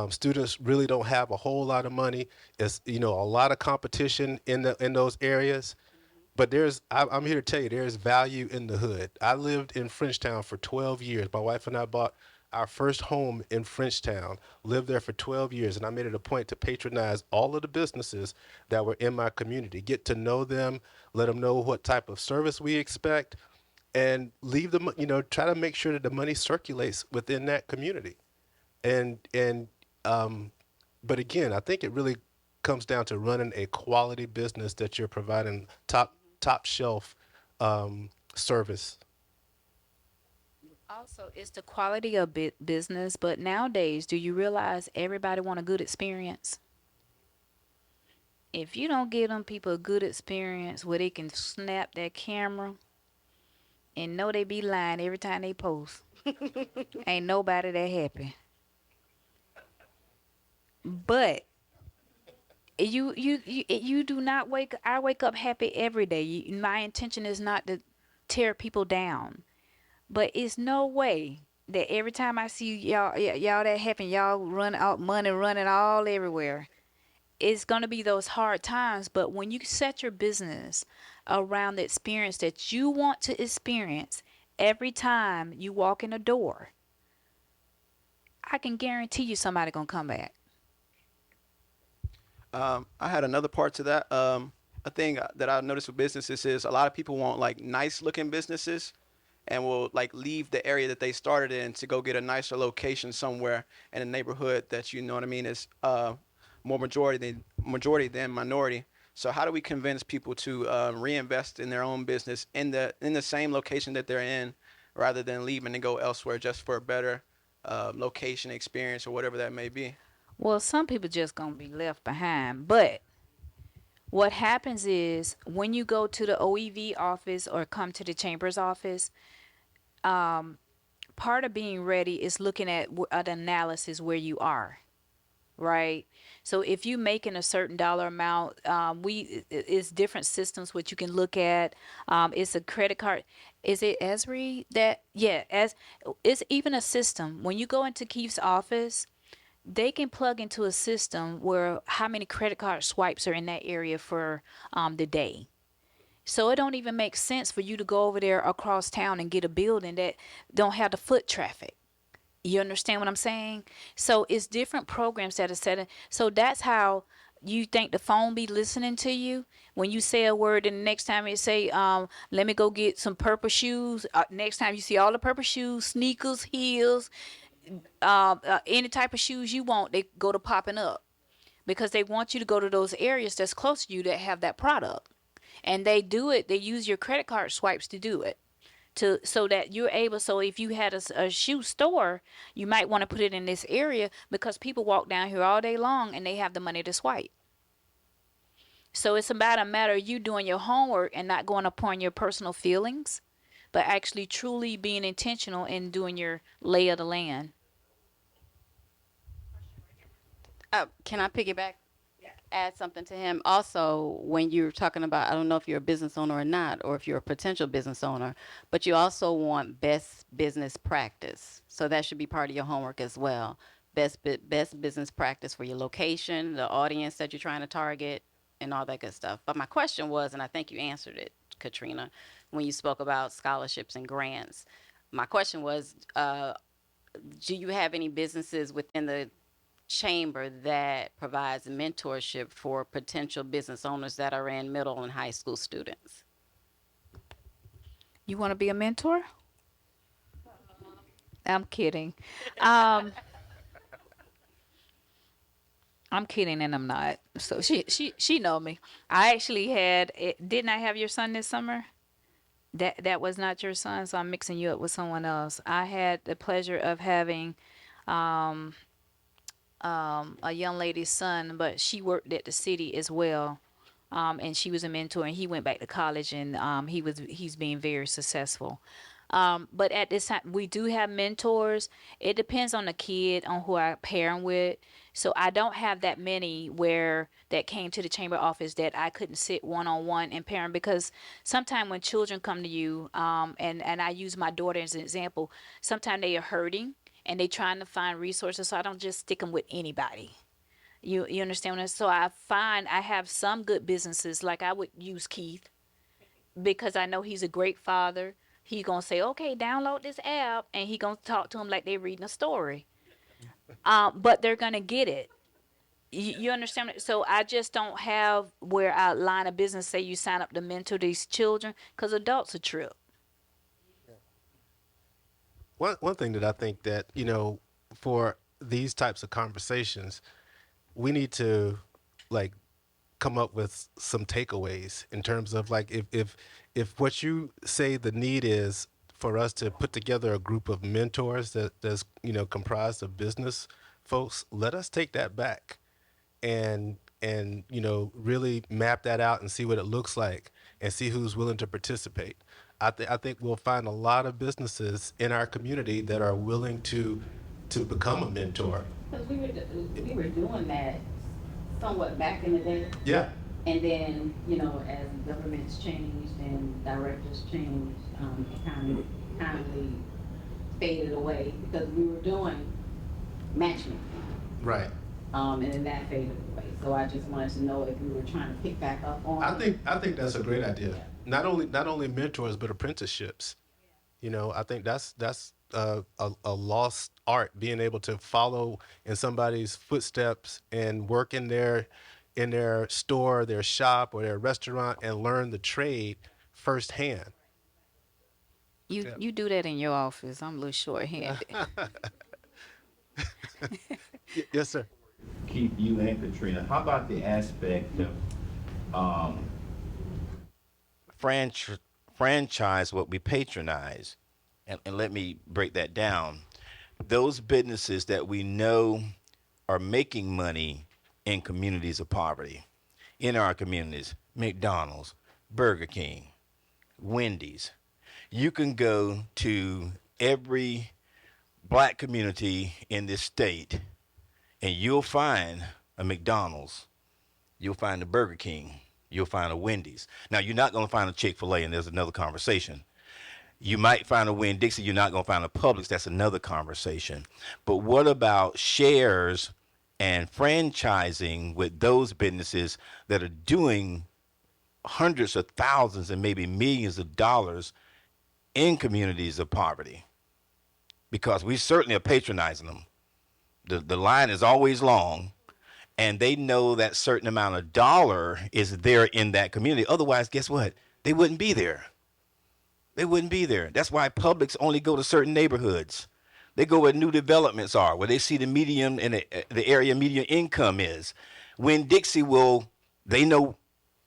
Students really don't have a whole lot of money. It's a lot of competition in those areas. But I'm here to tell you, there's value in the hood. I lived in Frenchtown for 12 years. My wife and I bought our first home in Frenchtown, lived there for 12 years, and I made it a point to patronize all of the businesses that were in my community, get to know them, let them know what type of service we expect, and leave them, try to make sure that the money circulates within that community. And but again, I think it really comes down to running a quality business that you're providing top shelf service. Also, it's the quality of business, but nowadays, do you realize everybody want a good experience? If you don't give them people a good experience where they can snap their camera and know they be lying every time they post, ain't nobody that happy. But you do not wake. I wake up happy every day. My intention is not to tear people down, but it's no way that every time I see y'all that happen, y'all run out money running all everywhere. It's gonna be those hard times, but when you set your business around the experience that you want to experience every time you walk in a door, I can guarantee you somebody gonna come back. I had another part to that. A thing that I noticed with businesses is a lot of people want like nice looking businesses and will like leave the area that they started in to go get a nicer location somewhere in a neighborhood that you know what I mean is more majority than minority. So how do we convince people to reinvest in their own business in the same location that they're in, rather than leaving and go elsewhere just for a better location experience or whatever that may be? Well, some people just gonna be left behind, but what happens is when you go to the OEV office or come to the chamber's office, part of being ready is looking at an analysis where you are, right? So if you making a certain dollar amount, it's different systems what you can look at. It's a credit card. Is it Esri that? Yeah, as it's even a system. When you go into Keith's office, they can plug into a system where how many credit card swipes are in that area for the day. So it don't even make sense for you to go over there across town and get a building that don't have the foot traffic. You understand what I'm saying? So it's different programs that are set in. So that's how you think the phone be listening to you when you say a word, and the next time it say, let me go get some purple shoes. Next time you see all the purple shoes, sneakers, heels, any type of shoes you want, they go to popping up because they want you to go to those areas that's close to you that have that product. And they do it, they use your credit card swipes to do it. So that you're able, so if you had a shoe store, you might want to put it in this area because people walk down here all day long and they have the money to swipe. So it's about a matter of you doing your homework and not going upon your personal feelings, but actually truly being intentional in doing your lay of the land. Can I piggyback? Add something to him. Also, when you're talking about, I don't know if you're a business owner or not, or if you're a potential business owner, but you also want best business practice. So that should be part of your homework as well. Best business practice for your location, the audience that you're trying to target, and all that good stuff. But my question was, and I think you answered it, Katrina, when you spoke about scholarships and grants. My question was, do you have any businesses within the chamber that provides mentorship for potential business owners that are in middle and high school students? You want to be a mentor? I'm kidding. Um, I'm kidding and I'm not. So she know me. I actually had didn't I have your son this summer? That was not your son, so I'm mixing you up with someone else. I had the pleasure of having um a young lady's son, but she worked at the city as well. And she was a mentor, and he went back to college, and he's being very successful. But at this time, we do have mentors. It depends on the kid, on who I pair him with. So I don't have that many where that came to the chamber office that I couldn't sit one on one and parent, because sometimes when children come to you, and I use my daughter as an example, sometimes they are hurting and they trying to find resources. So I don't just stick them with anybody. You understand what I'm, so I find I have some good businesses, like I would use Keith because I know he's a great father. He gonna say, okay, download this app, and he gonna talk to them like they reading a story. But they're gonna get it. You understand? So I just don't have where I line of business say you sign up to mentor these children, because adults are trip. One thing that I think that, for these types of conversations, we need to like come up with some takeaways in terms of like if what you say the need is for us to put together a group of mentors that's comprised of business folks, let us take that back and really map that out and see what it looks like and see who's willing to participate. I think we'll find a lot of businesses in our community that are willing to become a mentor. Because we were doing that somewhat back in the day. Yeah. And then, as governments changed and directors changed, it kindly faded away because we were doing matchmaking. Right. And then that faded away. So I just wanted to know if we were trying to pick back up on I think that's a great idea. Yeah. Not only mentors but apprenticeships. I think that's a lost art, being able to follow in somebody's footsteps and work in their store, their shop, or their restaurant and learn the trade firsthand. You do that in your office. I'm a little short-handed. Yes, sir. Keith, you and Katrina, how about the aspect of franchise what we patronize? And let me break that down. Those businesses that we know are making money in communities of poverty, in our communities, McDonald's, Burger King, Wendy's. You can go to every black community in this state and you'll find a McDonald's, you'll find a Burger King, you'll find a Wendy's. Now, you're not going to find a Chick-fil-A, and there's another conversation. You might find a Winn-Dixie, you're not going to find a Publix, that's another conversation. But what about shares and franchising with those businesses that are doing hundreds of thousands and maybe millions of dollars in communities of poverty? Because we certainly are patronizing them. The line is always long, and they know that certain amount of dollar is there in that community. Otherwise, guess what? They wouldn't be there. They wouldn't be there. That's why Publix only go to certain neighborhoods. They go where new developments are, where they see the median and the area median income is. When Dixie will, they know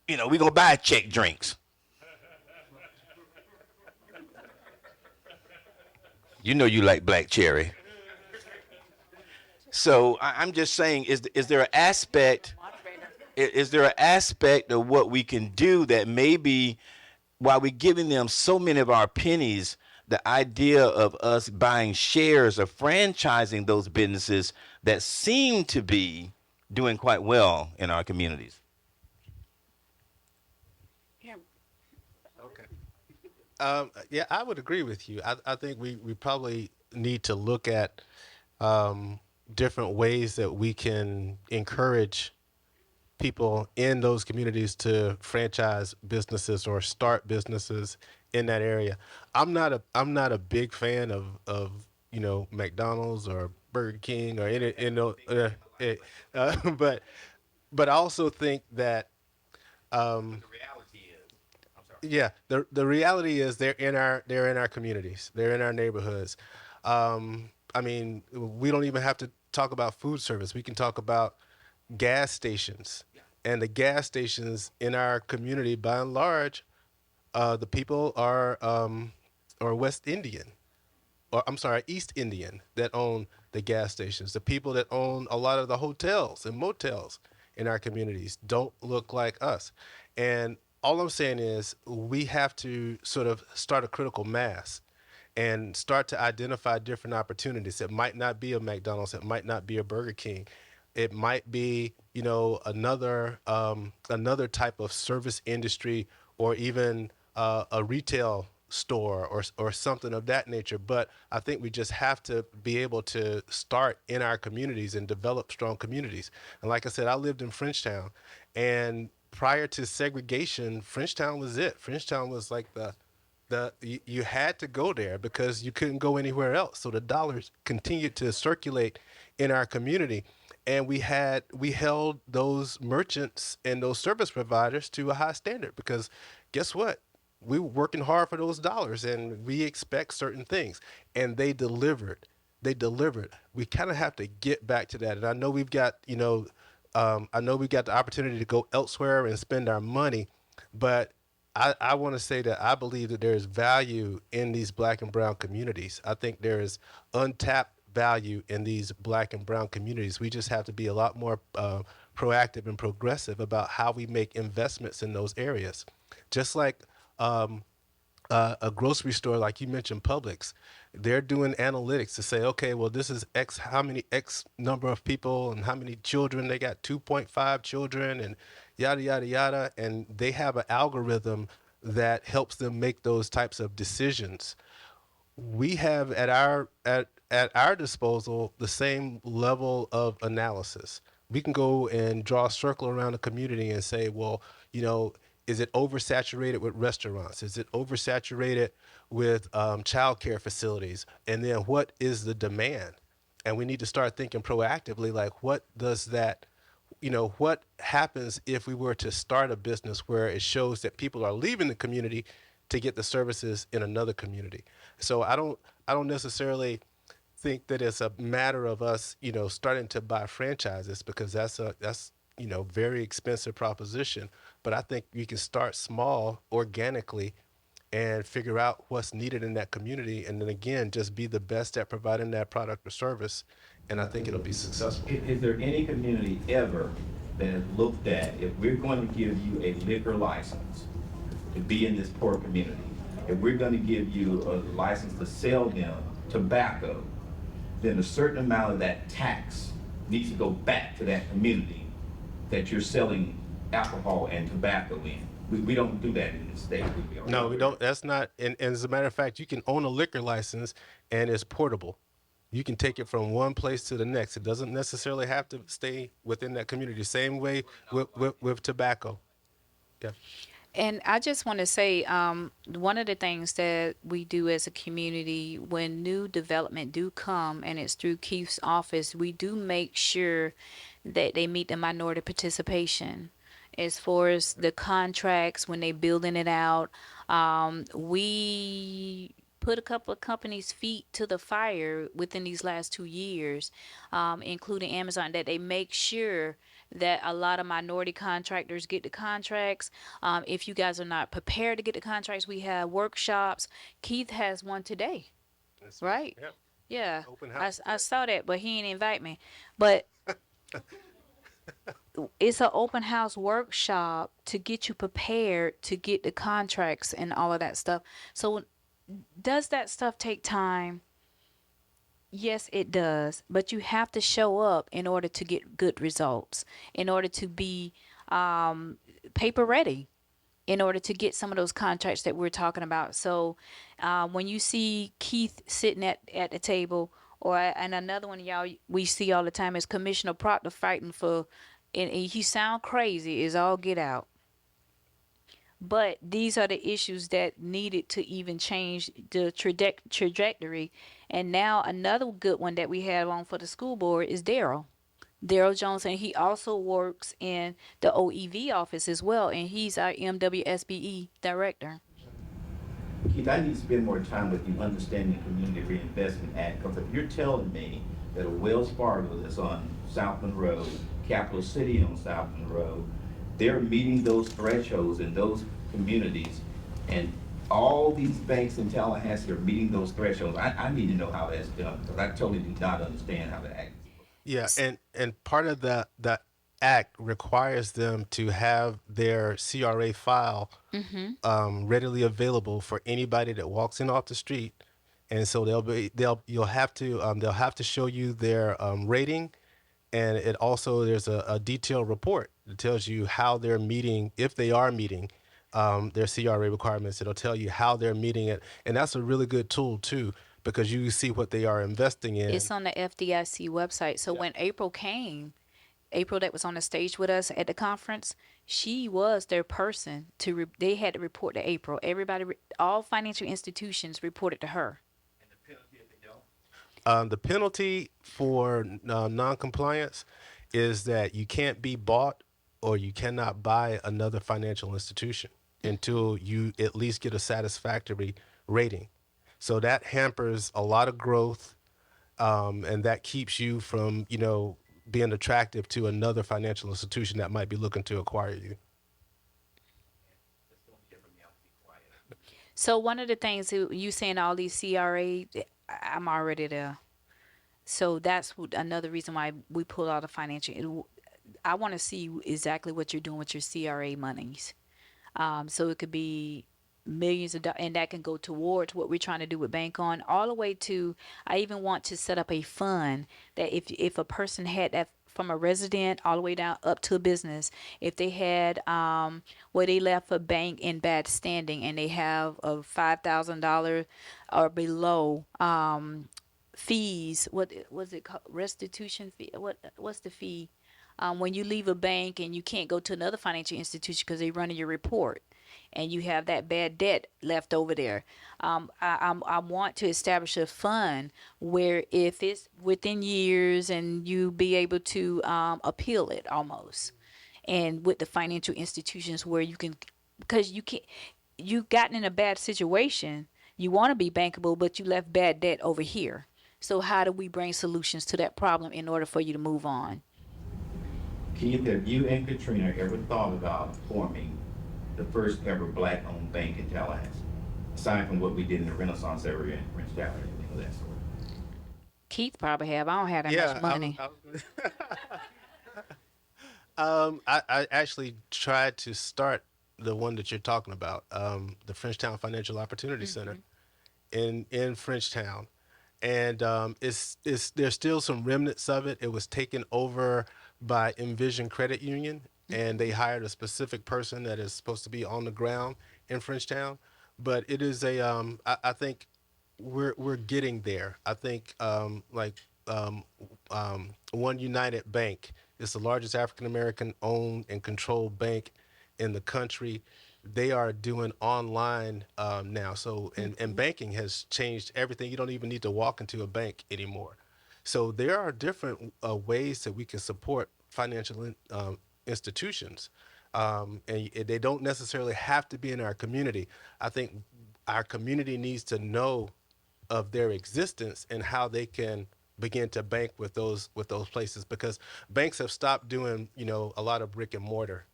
We gonna buy check drinks. You like black cherry. So I'm just saying, is there an aspect? Is there an aspect of what we can do that maybe while we're giving them so many of our pennies, the idea of us buying shares or franchising those businesses that seem to be doing quite well in our communities? Okay. Yeah, I would agree with you. I think we probably need to look at um, different ways that we can encourage people in those communities to franchise businesses or start businesses in that area. I'm not a big fan of McDonald's or Burger King or any but I also think that yeah, the reality is they're in our communities, they're in our neighborhoods. I mean, we don't even have to talk about food service. We can talk about gas stations, and the gas stations in our community, by and large, the people are West Indian, or I'm sorry, East Indian, that own the gas stations. The people that own a lot of the hotels and motels in our communities don't look like us. And all I'm saying is we have to sort of start a critical mass and start to identify different opportunities. It might not be a McDonald's, it might not be a Burger King. It might be, another type of service industry, or even a retail store, or something of that nature. But I think we just have to be able to start in our communities and develop strong communities. And like I said, I lived in Frenchtown, and prior to segregation, Frenchtown was it. Frenchtown was like you had to go there because you couldn't go anywhere else. So the dollars continued to circulate in our community, and we held those merchants and those service providers to a high standard, because guess what? We were working hard for those dollars, and we expect certain things, and they delivered. They delivered. We kind of have to get back to that. And I know we've got, I know we got the opportunity to go elsewhere and spend our money, but I want to say that I believe that there is value in these black and brown communities. I think there is untapped value in these black and brown communities. We just have to be a lot more proactive and progressive about how we make investments in those areas. Just like um, a grocery store, like you mentioned, Publix, they're doing analytics to say, okay, well, this is X, how many X number of people and how many children. They got 2.5 children and yada, yada, yada. And they have an algorithm that helps them make those types of decisions. We have at our disposal the same level of analysis. We can go and draw a circle around the community and say, well, is it oversaturated with restaurants? Is it oversaturated with childcare facilities? And then what is the demand? And we need to start thinking proactively, like, what happens if we were to start a business where it shows that people are leaving the community to get the services in another community? So I don't necessarily think that it's a matter of us, starting to buy franchises, because that's very expensive proposition. But I think you can start small organically and figure out what's needed in that community, and then again just be the best at providing that product or service, and I think it'll be successful. Is there any community ever that has looked at, if we're going to give you a liquor license to be in this poor community, if we're going to give you a license to sell them tobacco, then a certain amount of that tax needs to go back to that community that you're selling alcohol and tobacco in? We don't do that in this state. No, we don't. That's not. And as a matter of fact, you can own a liquor license, and it's portable. You can take it from one place to the next. It doesn't necessarily have to stay within that community. Same way with tobacco. Yeah. And I just want to say, one of the things that we do as a community when new development do come, and it's through Keith's office, we do make sure that they meet the minority participation. As far as the contracts when they building it out, we put a couple of companies' feet to the fire within these last 2 years, including Amazon, that they make sure that a lot of minority contractors get the contracts. If you guys are not prepared to get the contracts, we have workshops. Keith has one today, That's right. right? Yeah. Yeah, Open I, house I today. saw that, but he didn't invite me. But it's an open house workshop to get you prepared to get the contracts and all of that stuff. So does that stuff take time? Yes, it does. But you have to show up in order to get good results, in order to be um, paper ready, in order to get some of those contracts that we're talking about. So when you see Keith sitting at the table, or and another one y'all we see all the time is Commissioner Proctor fighting for, and he sound crazy, is all get out. But these are the issues that needed to even change the trajectory. And now another good one that we have on for the school board is Daryl Jones, and he also works in the OEV office as well, and he's our MWSBE director. Keith, I need to spend more time with you understanding the Community Reinvestment Act, because if you're telling me that a Wells Fargo that's on South Monroe, Capital City on South Monroe, they're meeting those thresholds in those communities, and all these banks in Tallahassee are meeting those thresholds, I need to know how that's done, because I totally do not understand how the act is. Yeah, and part of the act requires them to have their CRA file readily available for anybody that walks in off the street, and so they'll have to show you their rating, and it also there's a detailed report that tells you how they're meeting, if they are meeting their CRA requirements. It'll tell you how they're meeting it, and that's a really good tool too, because you see what they are investing in. It's on the FDIC website. So when April came, April that was on the stage with us at the conference, she was their person to. They had to report to April. Everybody, all financial institutions reported to her. The penalty for non-compliance is that you can't be bought or you cannot buy another financial institution until you at least get a satisfactory rating. So that hampers a lot of growth, and that keeps you from, being attractive to another financial institution that might be looking to acquire you. So one of the things you saying all these CRA, I'm already there. So that's another reason why we pull out the financial. I want to see exactly what you're doing with your CRA monies. So it could be millions of dollars, and that can go towards what we're trying to do with Bank On, all the way to, I even want to set up a fund that if a person had that from a resident all the way down up to a business, if they had where they left a bank in bad standing and they have a $5,000 or below fees, what was it called, restitution fee, what's the fee when you leave a bank and you can't go to another financial institution because they running your report and you have that bad debt left over there. I want to establish a fund where if it's within years and you be able to appeal it almost, and with the financial institutions where you can, because you can't, you gotten in a bad situation, you want to be bankable, but you left bad debt over here. So how do we bring solutions to that problem in order for you to move on? Keith, have you and Katrina ever thought about forming the first ever black-owned bank in Tallahassee? Aside from what we did in the Renaissance area in French Town and everything of that sort. Keith probably have. I don't have that much Yeah, money. I actually tried to start the one that you're talking about, the Frenchtown Financial Opportunity Center in Frenchtown, and it's there's still some remnants of it. It was taken over by Envision Credit Union, and they hired a specific person that is supposed to be on the ground in Frenchtown. But it is I think we're getting there. I think One United Bank is the largest African American owned and controlled bank in the country. They are doing online now. So and banking has changed everything. You don't even need to walk into a bank anymore. So there are different ways that we can support financial institutions, and they don't necessarily have to be in our community. I think our community needs to know of their existence and how they can begin to bank with those places, because banks have stopped doing, a lot of brick and mortar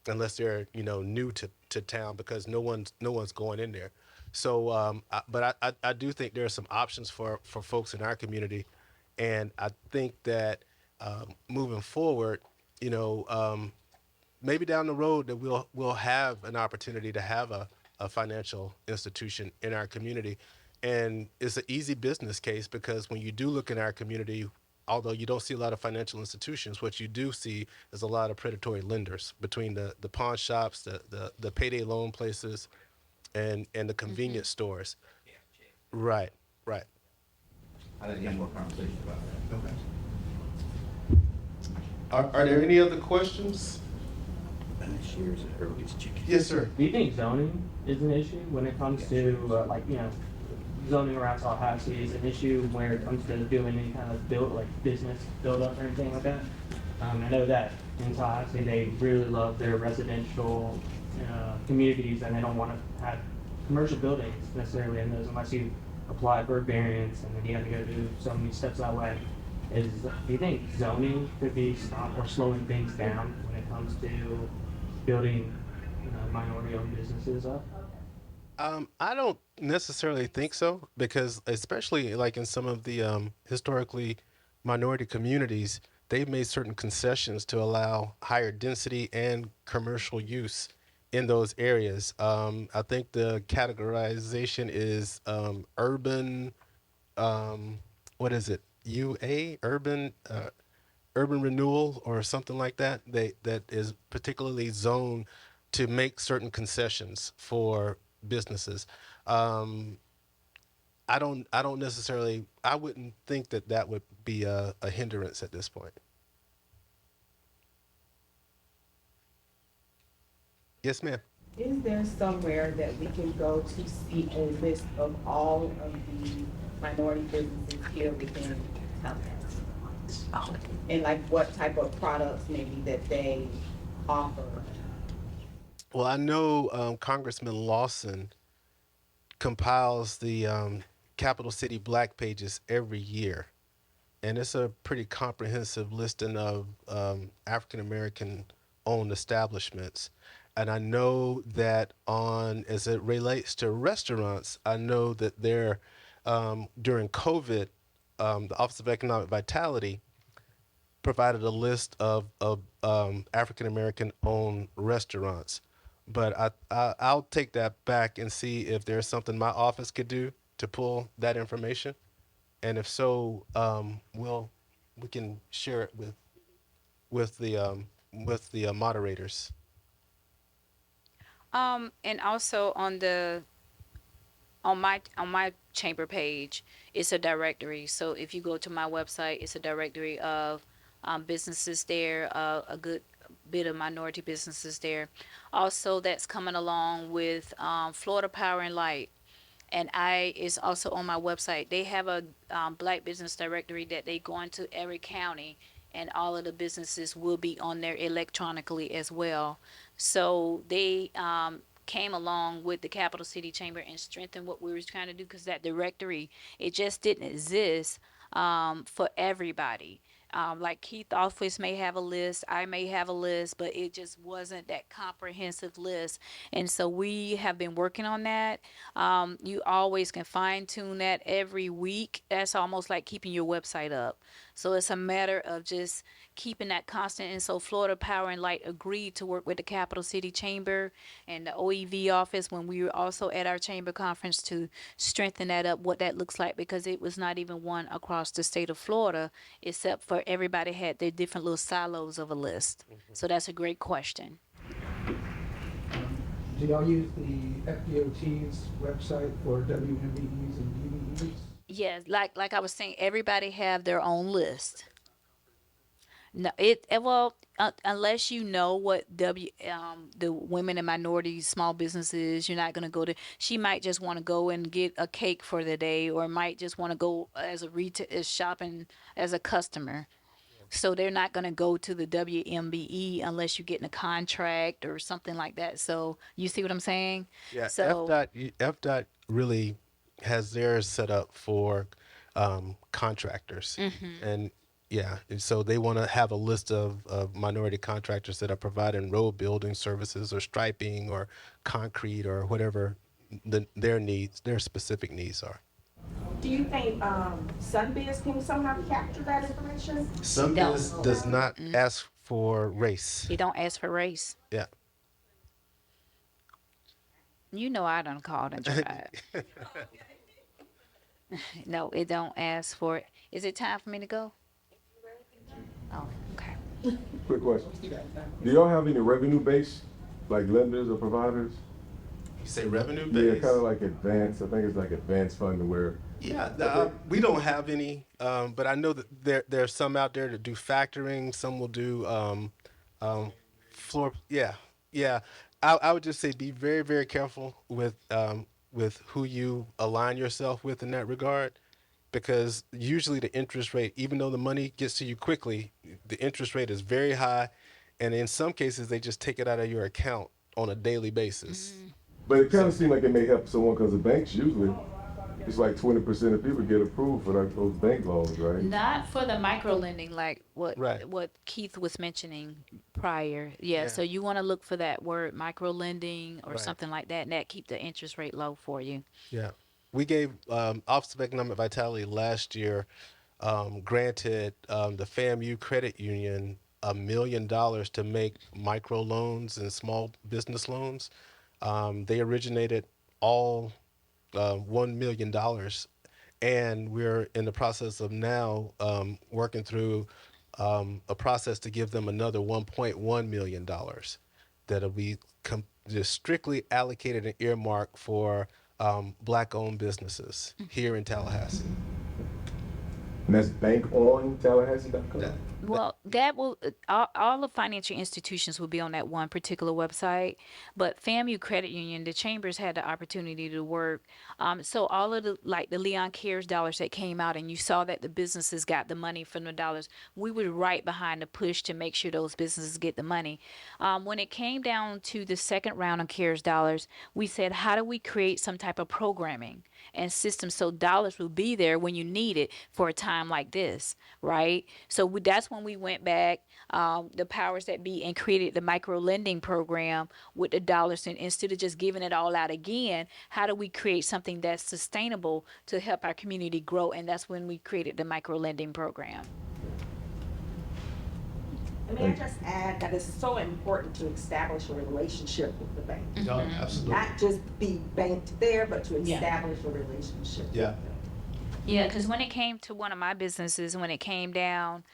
unless they're, new to town, because no one's going in there. So but I do think there are some options for folks in our community, and I think that moving forward, you know maybe down the road that we'll have an opportunity to have a financial institution in our community. And it's an easy business case, because when you do look in our community, although you don't see a lot of financial institutions, what you do see is a lot of predatory lenders between the pawn shops, the payday loan places, and the convenience stores. Right, right. I'd like to have more conversation about that. Okay. Are there any other questions? Yes, sir. Do you think zoning is an issue when it comes to, zoning around Tallahassee is an issue when it comes to doing any kind of business build up or anything like that? I know that in Tallahassee, they really love their residential communities, and they don't want to have commercial buildings necessarily in those unless you apply for a variance, and then you have to go do so many steps that way. Do you think zoning could be stop or slowing things down when it comes to building minority-owned businesses up? I don't necessarily think so, because especially like in some of the historically minority communities, they've made certain concessions to allow higher density and commercial use in those areas. I think the categorization is urban. What is it? UA, urban renewal or something like that. That is particularly zoned to make certain concessions for businesses. Um, I don't necessarily. I wouldn't think that that would be a hindrance at this point. Yes, ma'am. Is there somewhere that we can go to see a list of all of the minority businesses here within Tallahassee? And like what type of products maybe that they offer? Well, I know Congressman Lawson compiles the Capital City Black Pages every year, and it's a pretty comprehensive listing of African American owned establishments. And I know that on as it relates to restaurants, I know that there during COVID, the Office of Economic Vitality provided a list of African American owned restaurants. But I'll take that back and see if there's something my office could do to pull that information, and if so, we can share it with the moderators. And also on my chamber page, it's a directory. So if you go to my website, it's a directory of businesses there, a good bit of minority businesses there. Also, that's coming along with Florida Power and Light. And I is also on my website. They have a black business directory that they go into every county, and all of the businesses will be on there electronically as well. So they came along with the Capital City Chamber and strengthened what we were trying to do, because that directory, it just didn't exist for everybody. Like Keith office may have a list, I may have a list, but it just wasn't that comprehensive list. And so we have been working on that. You always can fine tune that every week. That's almost like keeping your website up. So it's a matter of just keeping that constant. And so Florida Power and Light agreed to work with the Capital City Chamber and the OEV office when we were also at our chamber conference to strengthen that up, what that looks like, because it was not even one across the state of Florida, except for everybody had their different little silos of a list. So that's a great question. Do y'all use the FDOT's website for WMBEs and DBEs? Yes, like I was saying, everybody have their own list. No, well, unless you know what the women and minorities small businesses, you're not gonna go to. She might just want to go and get a cake for the day, or might just want to go as a retail as shopping as a customer. So they're not going to go to the WMBE unless you're getting a contract or something like that. So you see what I'm saying? Yeah, So FDOT really has theirs set up for contractors, and yeah, and so they want to have a list of minority contractors that are providing road building services or striping or concrete or whatever their needs, their specific needs are. Do you think, Sunbiz can somehow capture that information? Some no, does not ask for race. they don't ask for race. Yeah. You know I done called and tried. No, it don't ask for it. Is it time for me to go? Oh, okay. Quick question. Do y'all have any revenue base, like lenders or providers? You say revenue Yeah, based? kind of like advance. I think it's like advance funding where. Yeah, Okay. we don't have any, but I know that there are some out there that do factoring. Some will do floor. Yeah, yeah. I would just say be very, very careful with who you align yourself with in that regard, because usually the interest rate, even though the money gets to you quickly, the interest rate is very high, and in some cases they just take it out of your account on a daily basis. But it kind of seems like it may help someone because the banks usually, it's like 20% of people get approved for like those bank loans, right? Not for the micro lending, like Right. what Keith was mentioning prior. Yeah, Yeah. so you want to look for that word micro lending or Right. something like that, and that keep the interest rate low for you. Yeah. We gave Office of Economic Vitality last year granted the FAMU Credit Union $1 million to make micro loans and small business loans. They originated all $1 million, and we're in the process of now working through a process to give them another $1.1 million that'll be just strictly allocated and earmarked for black-owned businesses here in Tallahassee. And that's bankontallahassee.com. That- Well, that will all the financial institutions will be on that one particular website, but FAMU Credit Union, the chambers had the opportunity to work. So all of the like the Leon Cares dollars that came out, and you saw that the businesses got the money from the dollars. We were right behind the push to make sure those businesses get the money. When it came down to the second round of Cares dollars, we said, how do we create some type of programming and system so dollars will be there when you need it for a time like this, right? So that's when we went back, the powers that be, and created the micro lending program with the dollars. And instead of just giving it all out again, how do we create something that's sustainable to help our community grow? And that's when we created the micro lending program. And may I just add that it's so important to establish a relationship with the bank. No, absolutely. Not just be banked there, but to Yeah. establish a relationship. Yeah. with them. Yeah, because when it came to one of my businesses, when it came down,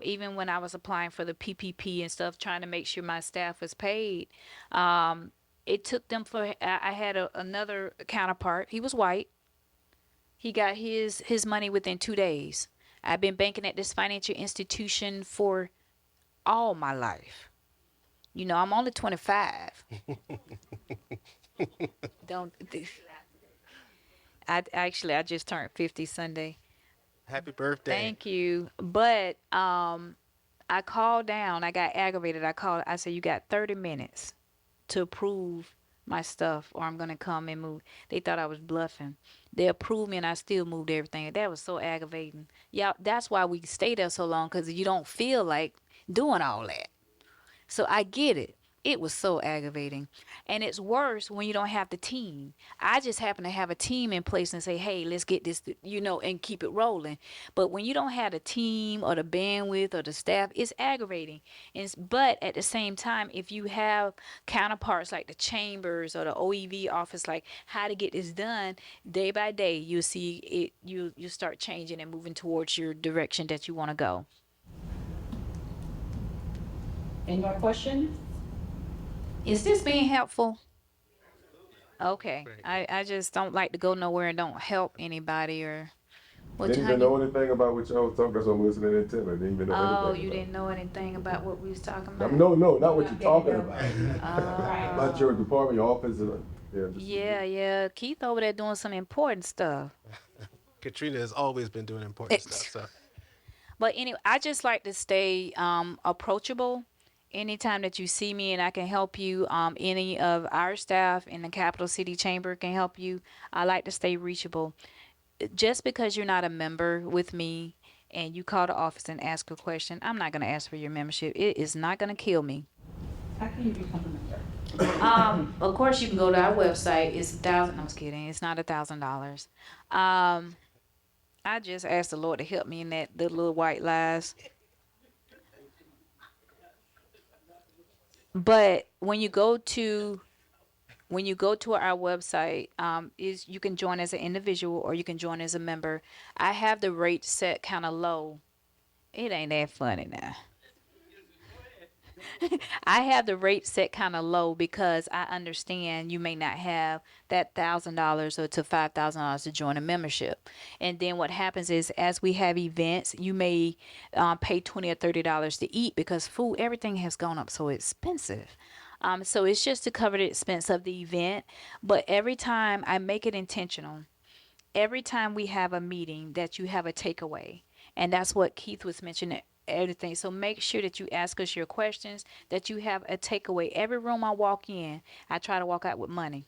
even when I was applying for the PPP and stuff, trying to make sure my staff was paid, it took them for. I had another counterpart. He was white. He got his money within 2 days. I've been banking at this financial institution for all my life. You know, I'm only 25. Don't. I just turned 50 Sunday. Happy birthday. Thank you. But I called down. I got aggravated. I said, you got 30 minutes to approve my stuff or I'm going to come and move. They thought I was bluffing. They approved me and I still moved everything. That was so aggravating. Yeah, that's why we stay there so long, because you don't feel like doing all that. So I get it. It was so aggravating. And it's worse when you don't have the team. I just happen to have a team in place and say, hey, let's get this, and keep it rolling. But when you don't have the team or the bandwidth or the staff, it's aggravating. But at the same time, if you have counterparts like the chambers or the OEV office, like how to get this done, day by day, you'll see it, you start changing and moving towards your direction that you want to go. Any more questions? Is this being helpful? Okay. Great. I just don't like to go nowhere and don't help anybody or what Didn't how even you. know anything about what y'all was talking about, so I'm listening intently. Didn't even know Oh, anything you about didn't know anything about what we was talking it. about? No, not what you're talking about. Oh. About your department, your office, just. Yeah. Keith over there doing some important stuff. Katrina has always been doing important stuff. So But anyway, I just like to stay approachable. Anytime that you see me and I can help you, any of our staff in the Capital City Chamber can help you. I like to stay reachable. Just because you're not a member with me and you call the office and ask a question, I'm not going to ask for your membership. It is not going to kill me. How can you become a member? Of course, you can go to our website. It's 1,000. No, I was kidding. It's not $1,000. I just asked the Lord to help me in that the little white lies. But when you go to our website, is you can join as an individual or you can join as a member. I have the rate set kind of low. It ain't that funny now. I have the rate set kind of low because I understand you may not have that $1,000 or to $5,000 to join a membership. And then what happens is, as we have events, you may pay $20 or $30 to eat because food, everything has gone up so expensive. So it's just to cover the expense of the event. But every time I make it intentional, every time we have a meeting, that you have a takeaway. And that's what Keith was mentioning, everything. So make sure that you ask us your questions, that you have a takeaway. Every room I walk in, I try to walk out with money.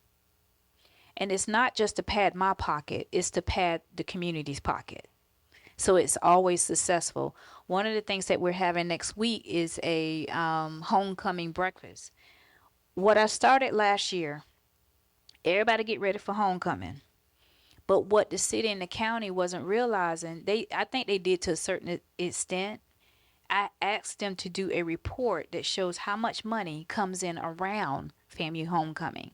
And it's not just to pad my pocket, it's to pad the community's pocket. So it's always successful. One of the things that we're having next week is a homecoming breakfast. What I started last year, everybody get ready for homecoming. But what the city and the county wasn't realizing, I think they did to a certain extent. I asked them to do a report that shows how much money comes in around FAMU homecoming.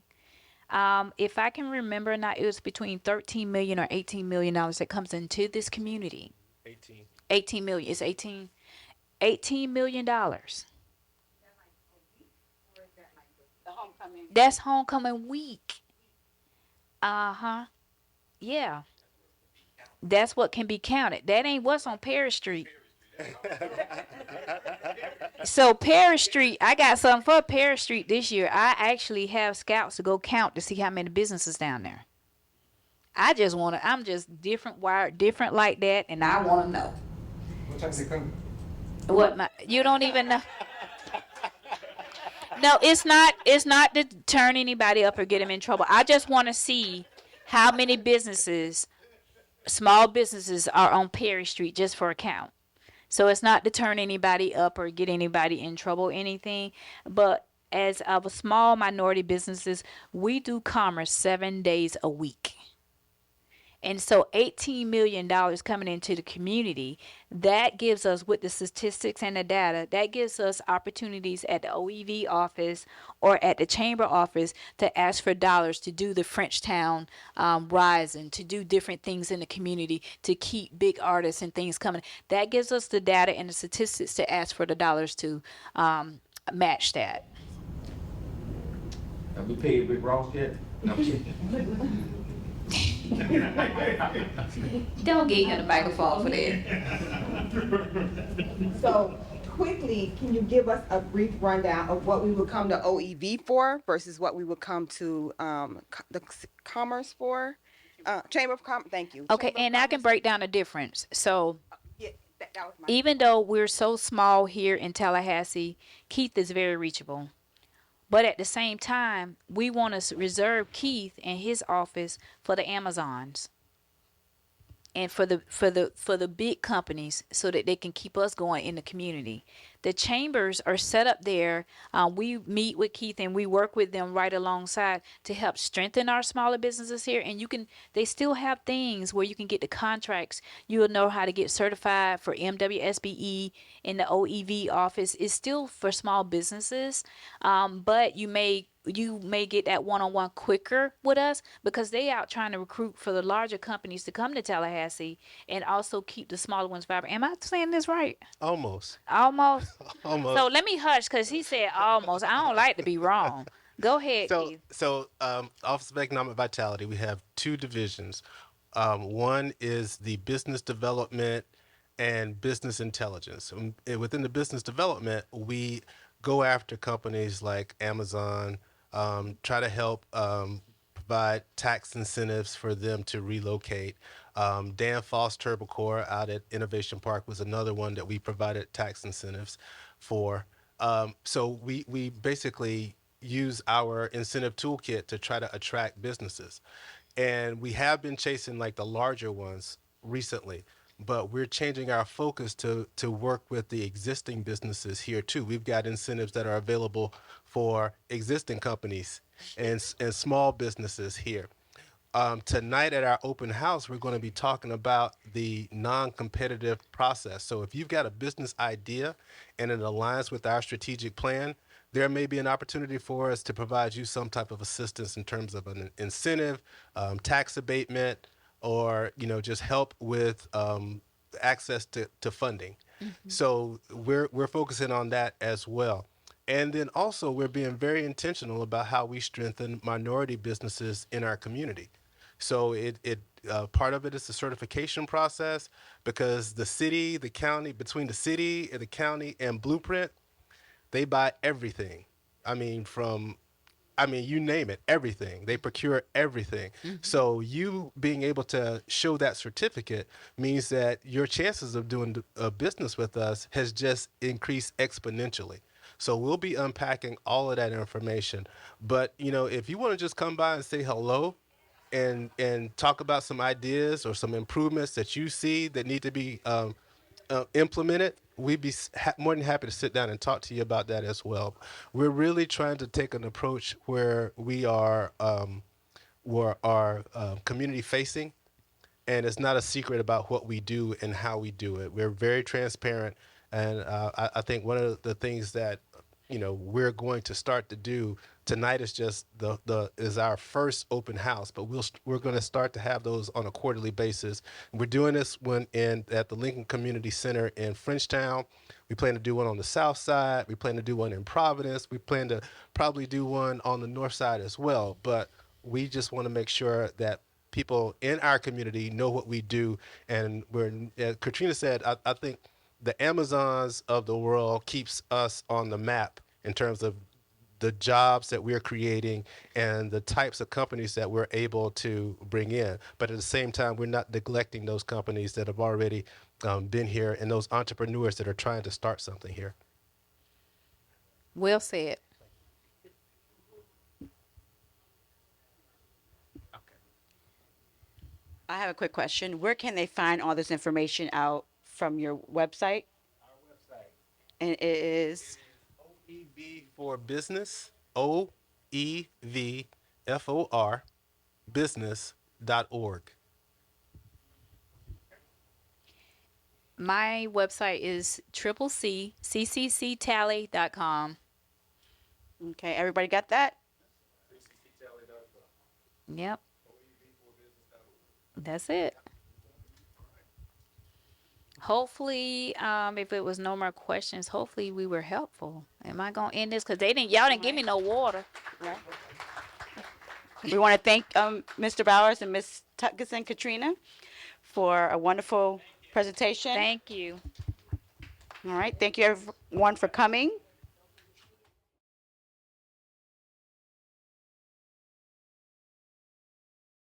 If I can remember now, it was between 13 million or 18 million dollars that comes into this community. 18. 18 million. It's 18 million dollars. That's homecoming week. Uh-huh. Yeah. That's what can be counted. That ain't what's on Paris Street. So Paris Street, I got something for Paris Street this year. I actually have scouts to go count to see how many businesses down there. I'm just different wired, different like that, and I want to know. What time they come? You don't even know. No, it's not to turn anybody up or get them in trouble. I just want to see how many businesses, small businesses, are on Perry Street just for a count. So it's not to turn anybody up or get anybody in trouble or anything. But as of a small minority businesses, we do commerce 7 days a week. And so $18 million coming into the community, that gives us, with the statistics and the data, that gives us opportunities at the OEV office or at the chamber office to ask for dollars to do the Frenchtown Rising, to do different things in the community, to keep big artists and things coming. That gives us the data and the statistics to ask for the dollars to match that. Have we paid Rick Ross yet? No, I'm kidding. Don't give him the microphone for that. So quickly, can you give us a brief rundown of what we would come to OEV for versus what we would come to the Commerce for? Chamber of Commerce, thank you. Okay, Chamber of and I can Commerce. break down the difference. So Yeah, that was my. even though we're so small here in Tallahassee, Keith is very reachable. But at the same time, we want to reserve Keith and his office for the Amazons and for the big companies, so that they can keep us going in the community. The chambers are set up there. We meet with Keith and we work with them right alongside to help strengthen our smaller businesses here. And they still have things where you can get the contracts. You'll know how to get certified for MWSBE in the OEV office. It's still for small businesses, but you may get that one-on-one quicker with us because they out trying to recruit for the larger companies to come to Tallahassee and also keep the smaller ones vibrant. Am I saying this right? Almost. Almost. Almost. So let me hush because he said almost. I don't like to be wrong. Go ahead, Keith. Office of Economic Vitality, we have two divisions. One is the business development and business intelligence. Within the business development, we go after companies like Amazon, try to help provide tax incentives for them to relocate. Dan Foss Turbo Core out at Innovation Park was another one that we provided tax incentives for. So we basically use our incentive toolkit to try to attract businesses. And we have been chasing like the larger ones recently, but we're changing our focus to work with the existing businesses here too. We've got incentives that are available for existing companies and small businesses here. Tonight at our open house, we're going to be talking about the non-competitive process. So if you've got a business idea and it aligns with our strategic plan, there may be an opportunity for us to provide you some type of assistance in terms of an incentive, tax abatement, or just help with access to funding. So we're focusing on that as well. And then also we're being very intentional about how we strengthen minority businesses in our community. So it part of it is the certification process because the city, the county, between the city and the county and Blueprint, they buy everything. I mean, you name it, everything. They procure everything. So you being able to show that certificate means that your chances of doing a business with us has just increased exponentially. So we'll be unpacking all of that information. But if you want to just come by and say hello and talk about some ideas or some improvements that you see that need to be implemented, we'd be more than happy to sit down and talk to you about that as well. We're really trying to take an approach where we are community facing, and it's not a secret about what we do and how we do it. We're very transparent, and I think one of the things that we're going to start to do tonight is just is our first open house, but we're going to start to have those on a quarterly basis. We're doing this at the Lincoln Community Center in Frenchtown. We plan to do one on the south side. We plan to do one in Providence. We plan to probably do one on the north side as well. But we just want to make sure that people in our community know what we do. And Katrina said, I think the Amazons of the world keeps us on the map in terms of the jobs that we're creating and the types of companies that we're able to bring in. But at the same time, we're not neglecting those companies that have already been here and those entrepreneurs that are trying to start something here. Well said. I have a quick question. Where can they find all this information out from your website? Our website. And it is OEV for business, OEVFOR business.org. My website is CCCTally.com. okay. Everybody got that? Yep. That's it. Hopefully, if it was no more questions, hopefully we were helpful. Am I gonna end this? Cause y'all didn't give me no water. Right. We want to thank Mr. Bowers and Ms. Tuckerson, Katrina, for a wonderful presentation. Thank you. All right. Thank you everyone for coming.